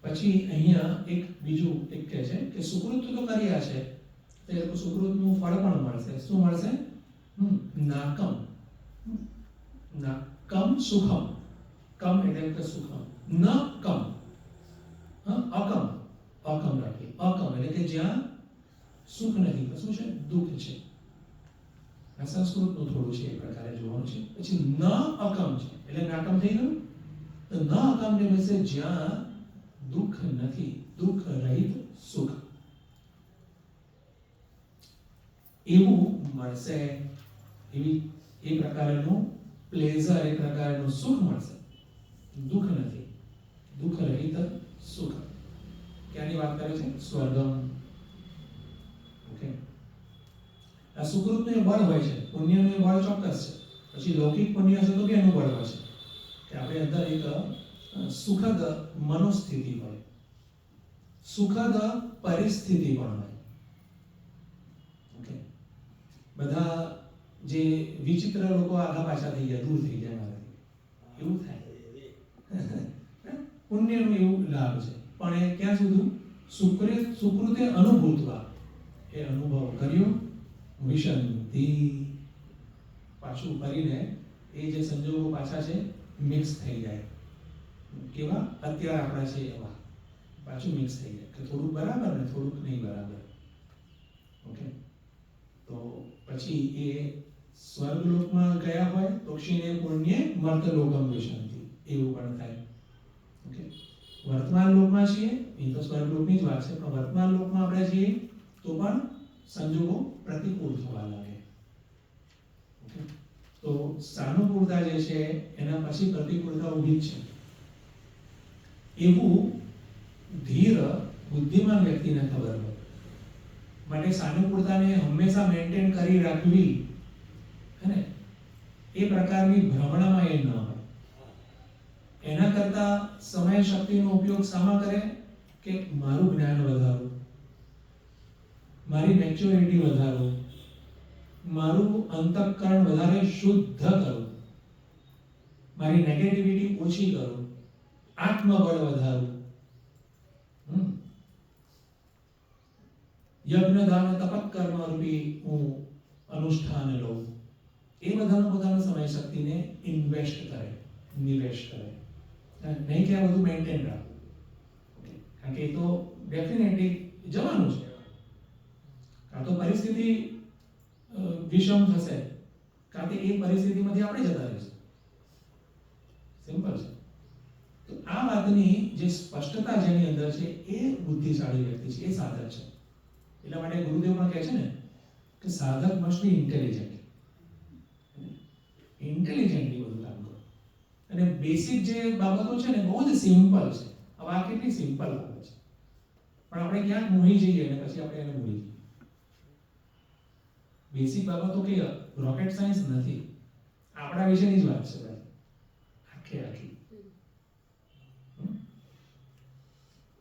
પછી અહીંયા એક બીજું એક કહે છે કે સુકૃત તો કર્યા છે, તો એ લોકો સુકૃતનું ફળ પણ મળશે. શું મળશે? નાકમ. નાકમ સુખમ. કમ એટલે કે સુખમ, ન કમ. અકમ, અકમ રાખીએ. અકમ એટલે કે જ્યાં સુખ નથી, તો શું છે? દુઃખ છે. આ સંસ્કૃતનું થોડું છે, એ પ્રકારે જોવાનું છે. પછી ન અકમ છે એટલે નાકમ થઈ ગયું. તો ન અકમ એટલે જ્યાં દુઃખ નથી, દુઃખ રહિત સુખ, એવું મળશે. એવી એ પ્રકારનું પ્લેઝર, એ પ્રકારનું સુખ મળશે. દુઃખ નથી, દુઃખ રહિત સુખ. ક્યાંની વાત કરે છે? સ્વર્ગમ. ઓકે, આ સુકૃતનું એ બળ હોય છે, પુણ્યનું એ બળ ચોક્કસ છે. પછી લૌકિક પુણ્ય છે તો બી એનું બળ હોય છે કે આપણે અંદર એક સુખદ મનોસ્થિતિ હોય, સુખદ પરિસ્થિતિ પણ હોય. ઓકે, બધા જે વિચિત્ર લોકો આગા પાછા થઈ ગયા, દૂર થઈ જાય મારાથી, એવું થાય. પુણ્યનું એવું લાભ છે, પણ એ ક્યાં સુધી? સુકૃતે અનુભૂતવા, એ અનુભવ કર્યો, વિષંતિ, પાછું પાછું ફરીને એ જે સંજોગો પાછા છે મિક્સ થઈ જાય. કેવા અત્યારે આપણા છે એવા પાછું મિક્સ થઈ જાય કે થોડુંક બરાબર ને થોડુંક નહીં બરાબર. ઓકે, તો પછી એ સ્વર્ગલોકમાં ગયા હોય તો ક્ષીણે પુણ્ય મર્તલોકમ વિશંતિ, એવું પણ થાય. ઓકે, વર્તમાન લોકમાં છીએ એ તો સ્વર્ગલોકની જ વાત છે, પણ વર્તમાન લોકમાં આપણે છીએ તો પણ સંજોગો પ્રતિકૂળ થવા લાગે. ઓકે, તો સાનુકૂળતા જે છે એના પછી પ્રતિકૂળતા ઊભી જ છે. એવું ધીર બુદ્ધિમાન વ્યક્તિને ખબર હોય. માટે સાનુકૂળતાને હંમેશા મેન્ટેન કરી રાખવી, હે ને, એ પ્રકારની ભ્રમણામાં એ ન હોય. એના કરતા સમય શક્તિનો ઉપયોગ શામાં કરે કે મારું જ્ઞાન વધારો, મારી મેચ્યોરિટી વધારો, મારું અંતઃકરણ વધારે શુદ્ધ કરું, મારી નેગેટિવિટી ઓછી કરું, આત્મબળ વધારું, યજ્ઞ દાન તપકર્મ રૂપી હું અનુષ્ઠાન લઉં. એ બધાનો પોતાનો સમય શક્તિને ઇન્વેસ્ટ કરે, નિવેશ કરે. નહીં કે આ બધું મેન્ટેન રાખવું, કારણ કે એ તો ડેફિનેટલી જવાનું છે. કાં તો પરિસ્થિતિ વિષમ થશે, કાં કે એ પરિસ્થિતિમાંથી આપણે જતા રહીશું. સિમ્પલ છે. તો આ વાતની જે સ્પષ્ટતા જેની અંદર છે એ બુદ્ધિશાળી વ્યક્તિ છે, એ સાધક છે. એટલા માટે ગુરુદેવ પણ કહે છે ને કે સાધક મસ્ટ બી ઇન્ટેલિજન્ટ. ઇન્ટેલિજન્ટલી બધું કામ કરો. અને બેસિક જે બાબતો છે ને બહુ જ સિમ્પલ છે. હવે આ કેટલી સિમ્પલ બાબત છે, પણ આપણે ક્યાંક મોહી જઈએ અને પછી આપણે એને ભૂલી જઈએ. બેસિક બાબતો કે રોકેટ સાયન્સ નથી, આપણા વિશેની જ વાત છે ભાઈ, આખે આખી.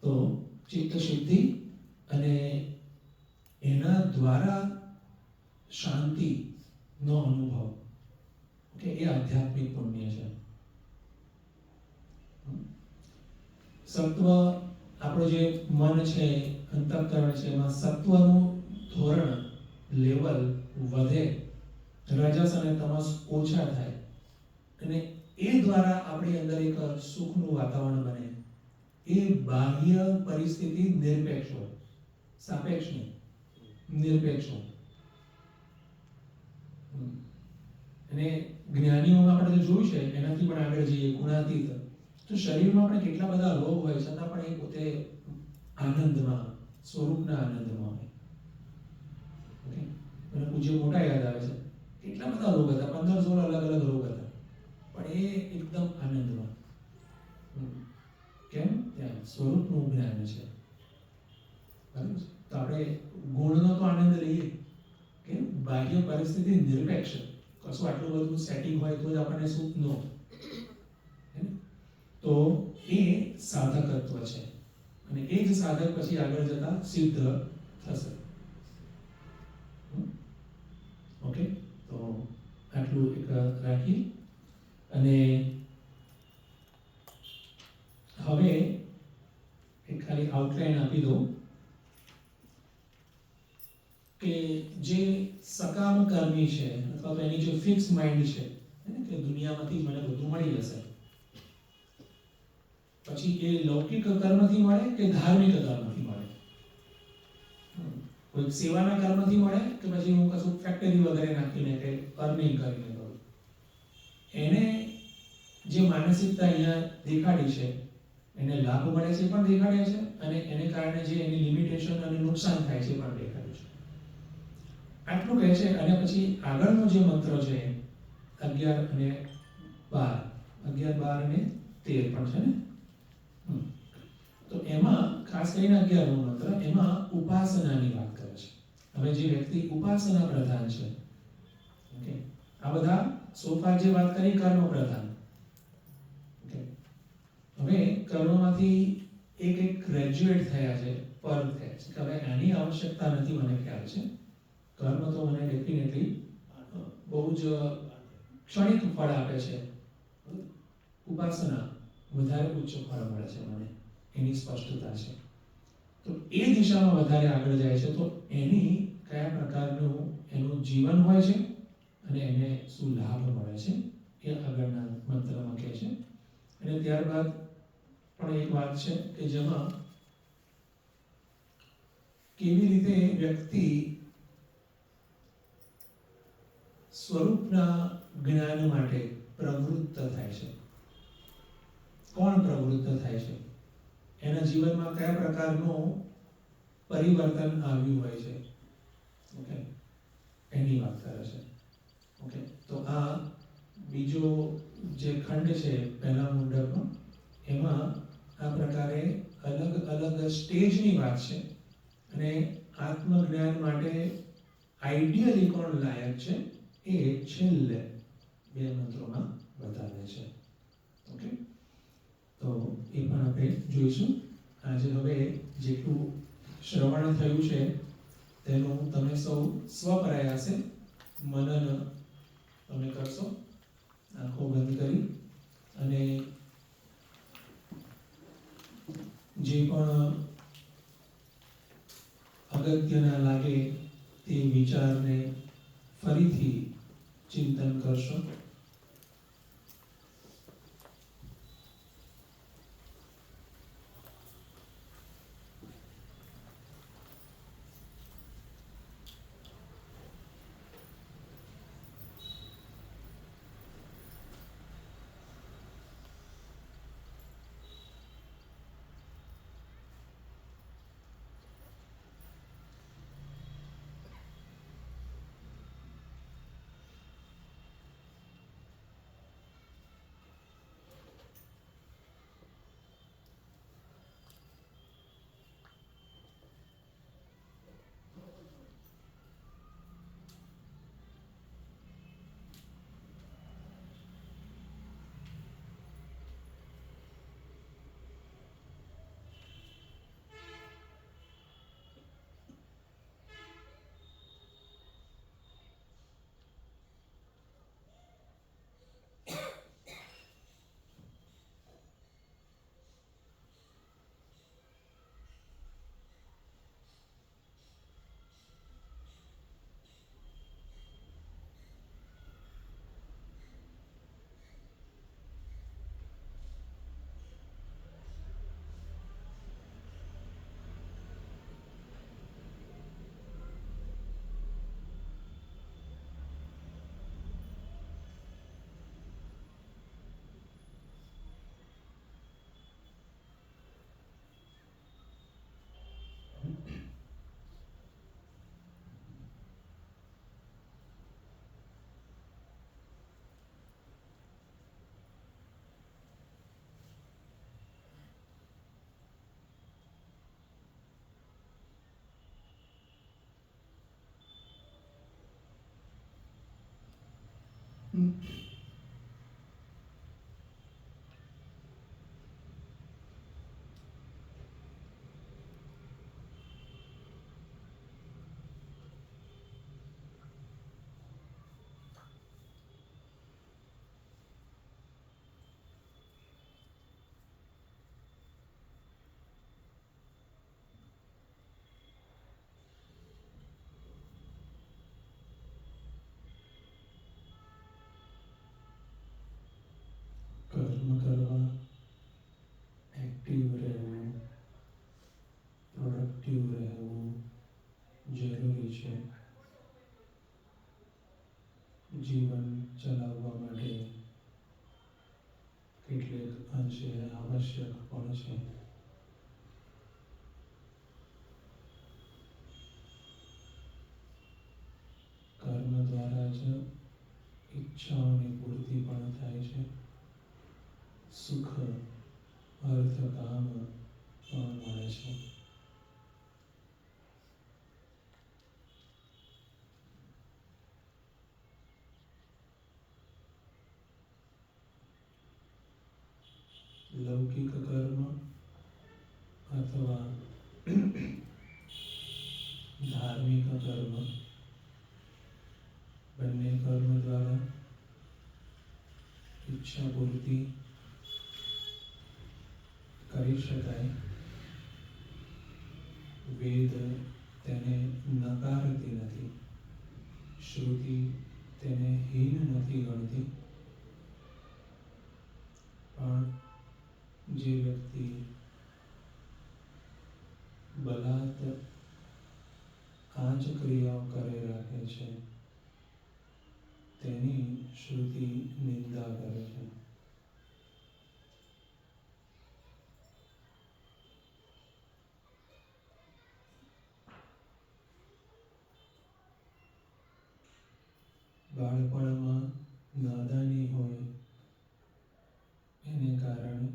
તો ચિત્ત શુદ્ધિ અને એના દ્વારા શાંતિનો અનુભવ, કે એ આધ્યાત્મિક પુણ્ય છે. સત્વ, આપણો જે મન છે, અંતઃકરણ છે, એમાં સત્વનું ધોરણ લેવલ વધે, રજસ અને તમસ ઓછા થાય, અને એ દ્વારા આપણી અંદર એક સુખનું વાતાવરણ બને. એ બાહ્ય પરિસ્થિતિ નિરપેક્ષ હોય, સાપેક્ષ નહીં, નિરપેક્ષ હોય. અને જ્ઞાનીઓમાં આપણે જોયું છે, એનાથી પણ આગળ જઈએ, ગુણાતીત, તો શરીરમાં આપણે કેટલા બધા રોગ હોય છતાં પણ એ પોતે આનંદમાં, સ્વરૂપના આનંદમાં હોય. ઓકે, મને પૂજ્ય મોટા યાદ આવે છે, કેટલા બધા રોગ હતા, 15-16 અલગ અલગ રોગ હતા, પણ એ એકદમ આનંદમાં. કેમ? ત્યાં સ્વરૂપનું જ્ઞાન છે. બરાબર. તો આપણે ગુણનો તો આનંદ લઈએ કે બાહ્ય પરિસ્થિતિ નિરપેક્ષ, કશું આટલું બધું સેટિંગ હોય તો જ આપણને સુખ ન. તો એ સાધકત્વ છે, અને એ જ સાધક પછી આગળ જતા સિદ્ધ થશે. ઓકે, તો આટલું એક રાખી અને હવે એક ખાલી આઉટલાઈન આપી દઉં કે જે સકામ કર્મી છે, અથવા તો એની જે ફિક્સ માઇન્ડ છે કે દુનિયામાંથી મને બધું મળી જશે, પછી એ લૌકિક કર્મથી મળે કે ધાર્મિક કર્મથી મળે, કોઈ સેવાના કર્મથી મળે કે પછી હું કશું ફેક્ટરી વગેરે નાખીને કે અર્નિંગ કરીને કરું, એને જે માનસિકતા અહીંયા દેખાડી છે એને લાભ મળે છે પણ દેખાડે છે, અને એને કારણે જે એની લિમિટેશન અને નુકસાન થાય છે પણ દેખાડે છે. આટલું કહે છે. અને પછી આગળનો જે મંત્ર છે 11 અને 12, 11, 12 અને 13 પણ છે ને. તો એમાં ખાસ કરીને 11નો મંત્ર, એમાં ઉપાસનાની વાત કરે છે. હવે જે વ્યક્તિ ઉપાસના પ્રધાન છે, ઓકે, આ બધા સોફા જે વાત કરી કર્મ પ્રધાન, ઓકે, હવે કર્મમાંથી એક ગ્રેજ્યુએટ થયા છે, પર થયા છે કે હવે આની આવશ્યકતા નથી, મને ખ્યાલ છે. કર્મ તો મને ડેફિનેટલી બહુ જ ક્ષણિક ફળ આપે છે, ઉપાસના વધારે ઉચ્ચ ફળ મળે છે મને, એની સ્પષ્ટતા છે. તો એ દિશામાં વધારે આગળ જાય છે. તો એની કયા પ્રકારનું એનું જીવન હોય છે અને એને શું લાભ મળે છે એ આગળના મંત્રમાં કહે છે. અને ત્યારબાદ પણ એક વાત છે કે જેમાં કેવી રીતે વ્યક્તિ સ્વરૂપના જ્ઞાન માટે પ્રવૃત્ત થાય છે. કોણ પ્રવૃત્ત થાય છે? એના જીવનમાં કયા પ્રકારનું પરિવર્તન આવ્યું હોય છે. ઓકે, એની વાત કરે છે. ઓકે, તો આ બીજો જે ખંડ છે પહેલા મુંડકનો, એમાં આ પ્રકારે અલગ અલગ સ્ટેજની વાત છે. અને આત્મજ્ઞાન માટે આઈડિયલી કોણ લાયક છે એ છેલ્લે બે મંત્રોમાં બતાવે છે. ઓકે, તો એ પણ આપણે જોઈશું. આજે હવે જેટલું શ્રવણ થયું છે તેનું તમે સૌ સ્વપ્રયાસે મનન તમે કરશો, આંખો બંધ કરી, અને જે પણ અગત્યના લાગે તે વિચારને ફરીથી ચિંતન કરશો. કર્મ કરવા, એક્ટિવ રહેવું, પ્રોડક્ટિવ રહેવું જરૂરી છે. જીવન ચલાવવા માટે કેટલેક અંશે આવશ્યક પણ છે. કર્મ દ્વારા જ ઈચ્છાઓની પૂર્તિ પણ થાય છે. સુખ, અર્થ, કામ પણ મળે છે. લૌકિક કર્મ અથવા ધાર્મિક કર્મ, બંને કર્મ દ્વારા ઈચ્છા પૂર્તિ કરી શકાય. વેદ તેને નકારતી નથી, શ્રુતિ તેને હીન નથી ગણતી, પણ જે વ્યક્તિ બલાત આ જ ક્રિયાઓ કરે રાખે છે તેની શ્રુતિ નિંદા કરે છે. બાળપણમાં નાદાની હોય એને કારણે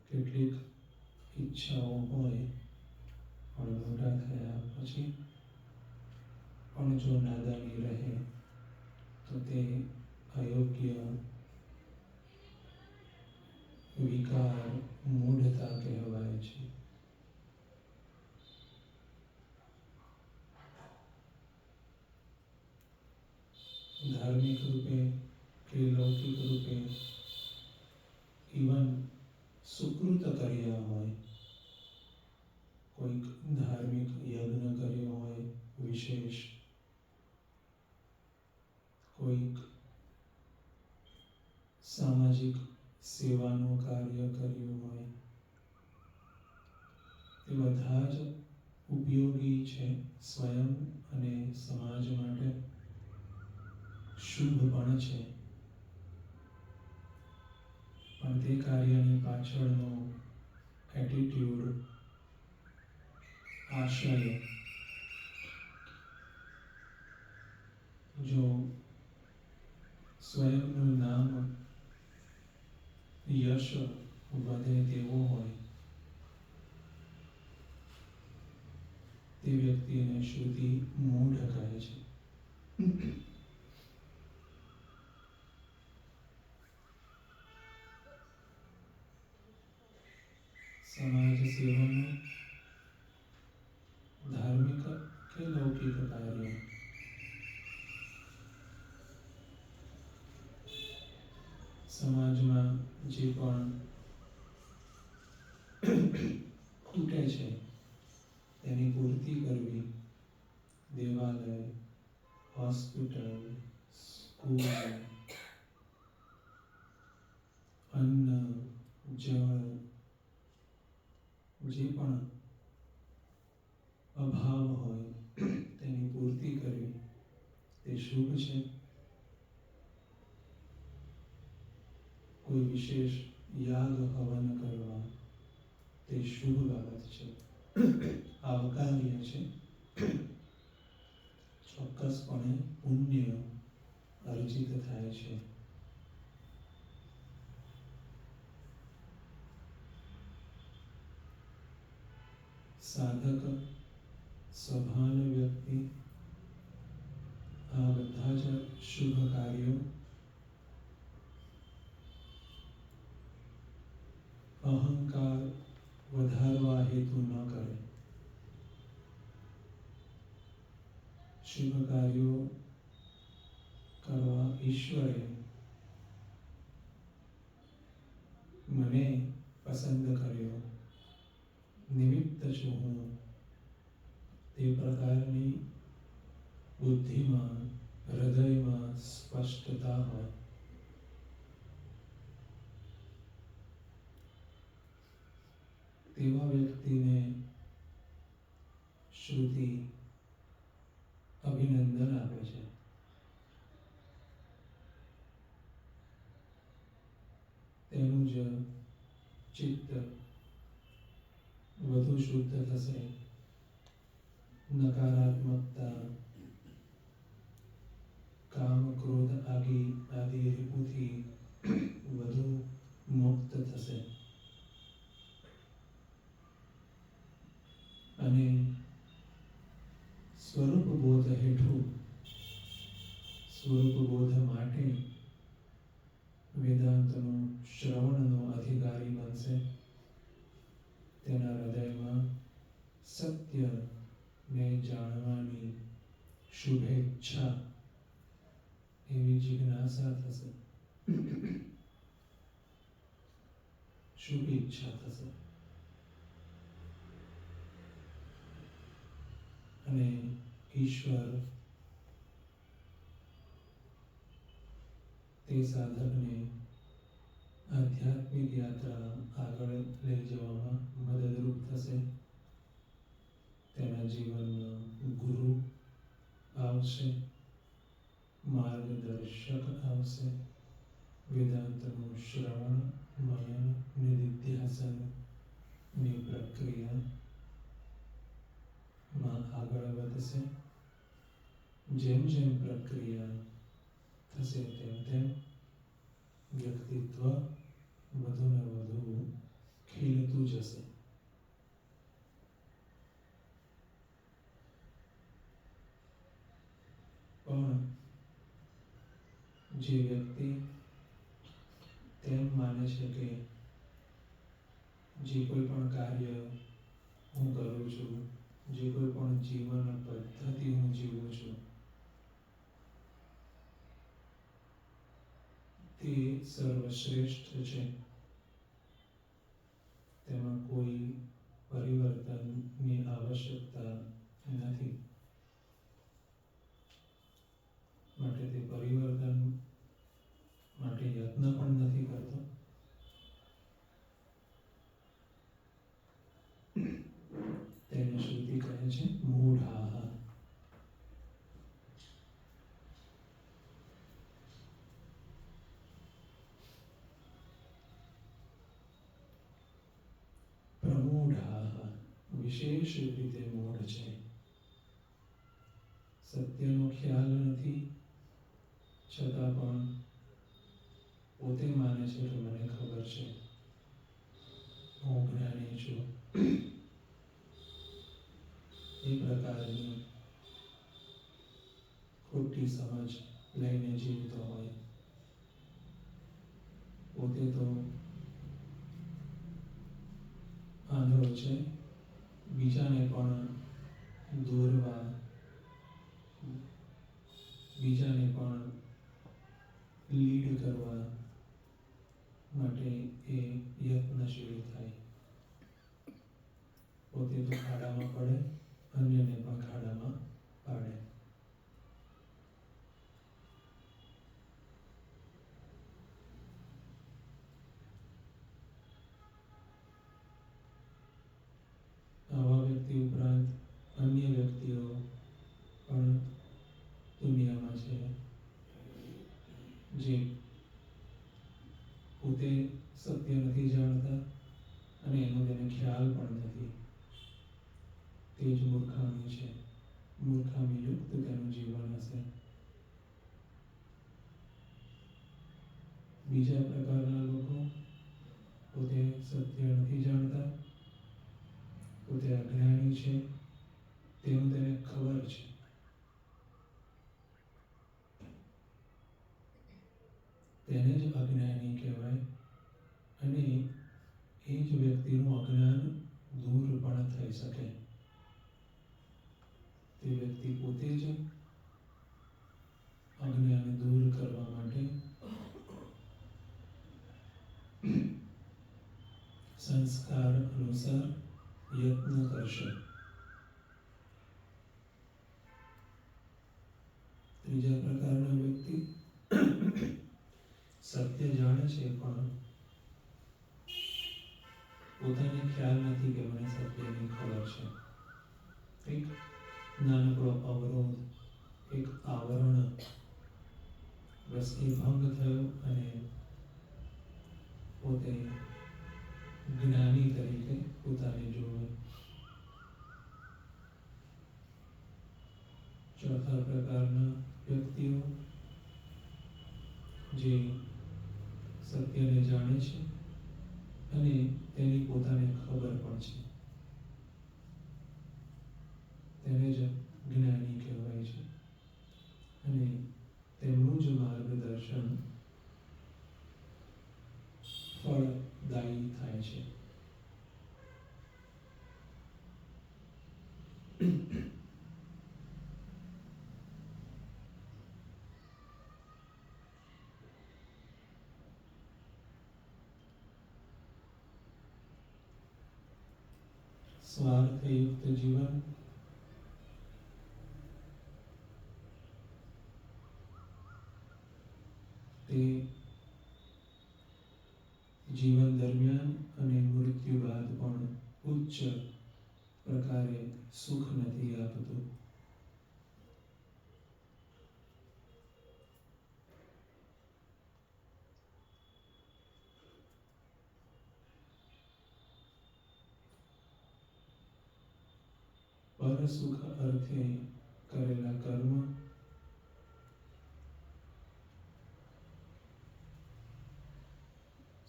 કેટલીક ઈચ્છાઓ હોય, પણ મોટા થયા પછી પણ જો નાદાની રહે તો તે અયોગ્ય વિકાર, મૂઢતા કહેવાય છે. ધાર્મિક રૂપે કે લૌકિક રૂપે ઇવન સુકૃત કર્યા હોય, કોઈક ધાર્મિક યજ્ઞ કર્યો હોય વિશેષ, કોઈક સામાજિક સેવાનું કાર્ય કર્યું હોય, તે બધા જ ઉપયોગી છે સ્વયં અને સમાજ માટે, શુભ પણ છે. પણ તે કાર્યની પાછળનો એટીટ્યુડ, આશય જો સ્વયંનું નામ, યશ વધે તેવો હોય, તે વ્યક્તિને શ્રુતિ મૂઢ કહે છે. સમાજ સેવાનું ધાર્મિક કે લૌકિક કાર્ય, સમાજમાં જે પણ ખૂટે છે તેની પૂર્તિ કરવી, દેવાલય, હોસ્પિટલ, સ્કૂલ, અન્ન, જળ, જે પણ અભાવ હોય તેની પૂર્તિ કરવી તે શુભ છે. કોઈ વિશેષ યાગ હવન કરવા તે શુભ બાબત છે, આવકાર્ય છે, ચોક્કસપણે પુણ્ય અર્જિત થાય છે. સાધક, સભાન વ્યક્તિ આ બધા જ શુભ કાર્યો અહંકાર વધારવા હેતુ ન કરે. શુભ કાર્યો કરવા ઈશ્વરે મને પસંદ કર્યો, નિમિત્ત છું હું, તે પ્રકારની બુદ્ધિમાં, હૃદયમાં સ્પષ્ટતા હોય. તેવા વ્યક્તિને શ્રુતિ અભિનંદન આપે છે. તેનું જ ચિત્ત વધુ શુદ્ધ થશે, નકારાત્મકતા, કામ, ક્રોધ આદિ રિપુથી વધુ મુક્ત થશે અને સ્વરૂપ બોધ હેઠું, સ્વરૂપ બોધ માટે વેદાંતનો શ્રવણનો અધિકારી બનશે. તેના હૃદયમાં સત્યને જાણવાની શુભેચ્છા, એવી જિજ્ઞાસા થશે, શુભ ઈચ્છા થશે અને ઈશ્વર તે સાધકને આધ્યાત્મિક યાત્રા આગળ લઈ જવામાં મદદરૂપ થશે. તેના જીવનમાં ગુરુ આવશે, માર્ગદર્શક આવશે, વેદાંતનું શ્રવણ, મનન, નિધિધ્યાસનની પ્રક્રિયામાં આગળ વધશે. જેમ જેમ પ્રક્રિયા થશે તેમ તેમ વ્યક્તિત્વ વધુ ને વધુ ખીલતું જશે. પણ જે વ્યક્તિ તેમ માને છે કે જે કોઈ પણ કાર્ય હું કરું છું, જે કોઈ પણ જીવન પદ્ધતિ હું જીવું છું, તે સર્વશ્રેષ્ઠ છે, તેમાં કોઈ પરિવર્તનની આવશ્યકતા નથી, માટે તે પરિવર્તન માટે યત્ન પણ નથી કરતો. તેને શ્રુતિ કહે છે મૂઢાઃ. પ્રમૂઢાઃ વિશેષ રીતે મૂઢ છે. સત્યનો ખ્યાલ નથી, છતાં પણ પોતે માને છે કે મને ખબર છે, હું જ્ઞાની છું. એ પ્રકારની ખોટી સમજ લઈને જીવતો હોય. પોતે તો આંધળો છે, બીજાને પણ દોરવા, બીજાને પણ લીડ કરવા માટે એ યત્નશીલ થાય. પોતે તો ખાડામાં પડે, અન્યને પણ ખાડામાં પાડે. આવા વ્યક્તિ ઉપરાંત અન્ય વ્યક્તિઓ પણ દુનિયામાં છે, જે પોતે સત્ય નથી જાણતા અને એનો તેને ખ્યાલ પણ નથી. તે જ મૂર્ખામી છે. મૂર્ખામી યુક્ત તેનું જીવન હશે. બીજા પ્રકારના લોકો પોતે સત્ય નથી જાણતા, પોતે અજ્ઞાની છે, તેનું તેને ખબર છે. તેને જ અજ્ઞાની કહેવાય અને એ જ વ્યક્તિનું અજ્ઞાન દૂર પણ થઈ શકે. તે વ્યક્તિ પોતે જ અજ્ઞાન દૂર કરવા માટે સંસ્કાર અનુસાર યત્ન કરશે. ત્રીજા પ્રકારનો વ્યક્તિ સત્ય જાણે છે, પણ પોતાને ખ્યાલ નથી કે મને સત્યની ખબર છે. એક નાનકડો અવરોધ, એક આવરણ બસ એ ભંગ થયો અને પોતે જ્ઞાની તરીકે પોતાને જોવે. ચોથા પ્રકારના વ્યક્તિઓ જે સત્યને જાણે છે અને તેની પોતાને ખબર પણ છે, તેને જ જ્ઞાની કહેવાય છે અને તેમનું જ માર્ગદર્શન ફળદાયી થાય છે. સ્વાર્થયુક્ત જીવન તે તે જીવન દરમિયાન અને મૃત્યુ બાદ પણ ઉચ્ચ પ્રકારે સુખ નથી આપતું. પરસુખ અર્થે કરેલા કર્મ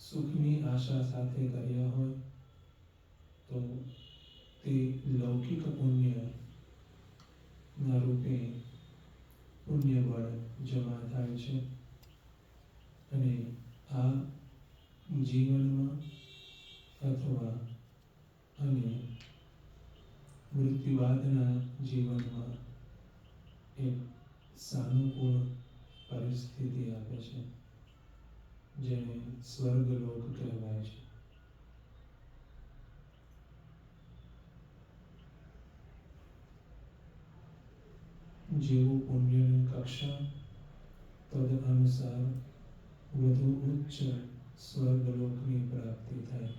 સુખની આશા સાથે કર્યા હોય તો તે લૌકિક પુણ્ય ના રૂપે પુણ્ય બળ જમા થાય છે અને આ જીવનમાં અથવા અને મૃત્યુ બાદના જીવનમાં એક સાનુકૂળ પરિસ્થિતિ આપે છે, જેને સ્વર્ગલોક કહેવાય છે. જેવું પુણ્યની કક્ષા તદ અનુસાર વધુ ઉચ્ચ સ્વર્ગલોકની પ્રાપ્તિ થાય.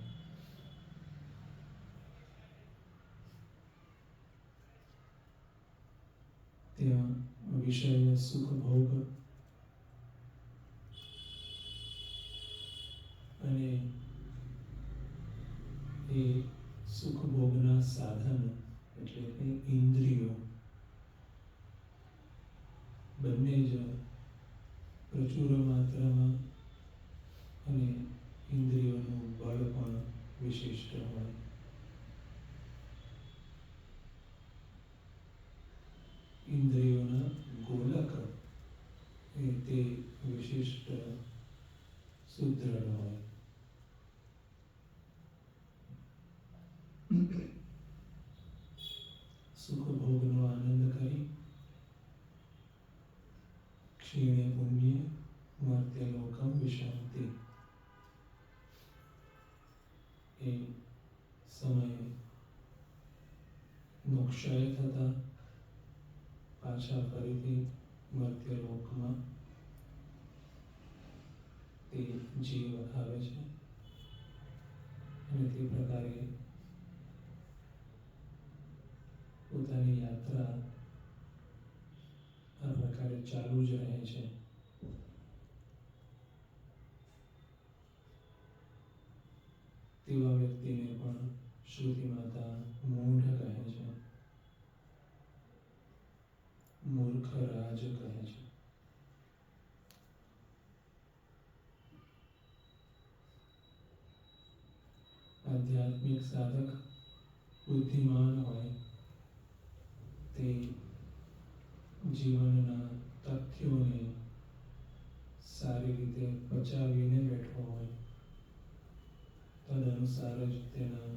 ત્યાં વિષય સુખ ભોગ અને એ સુખ ભોગના સાધન એટલે કે ઇન્દ્રિયો બંને જ પ્રચુર માત્રામાં અને ઇન્દ્રિયોનું બળ પણ વિશિષ્ટ હોય. ઇન્દ્રિયોના ગોલક એ તે વિશિષ્ટ સુદૃઢ હોય. સુખ ભોગનો આનંદ કરી ક્ષીણે પુણ્ય મર્ત્યલોકમ વિશાંતિ એ સમયે મોક્ષય થતા પાછા ફરીથી મર્ત્યલોકમાં તે જીવ આવે છે અને તે પ્રકારે પોતાની યાત્રા આ પ્રકારે ચાલુ જ રહે છે. તેવા વ્યક્તિને પણ શ્રુતિ માતા મૂઢ કહે છે, મૂર્ખ રાજ કહે છે. આધ્યાત્મિક સાધક બુદ્ધિમાન હોય તે જીવનના તથ્યોને સારી રીતે પચાવીને બેઠો હોય, તદ અનુસાર જ તેના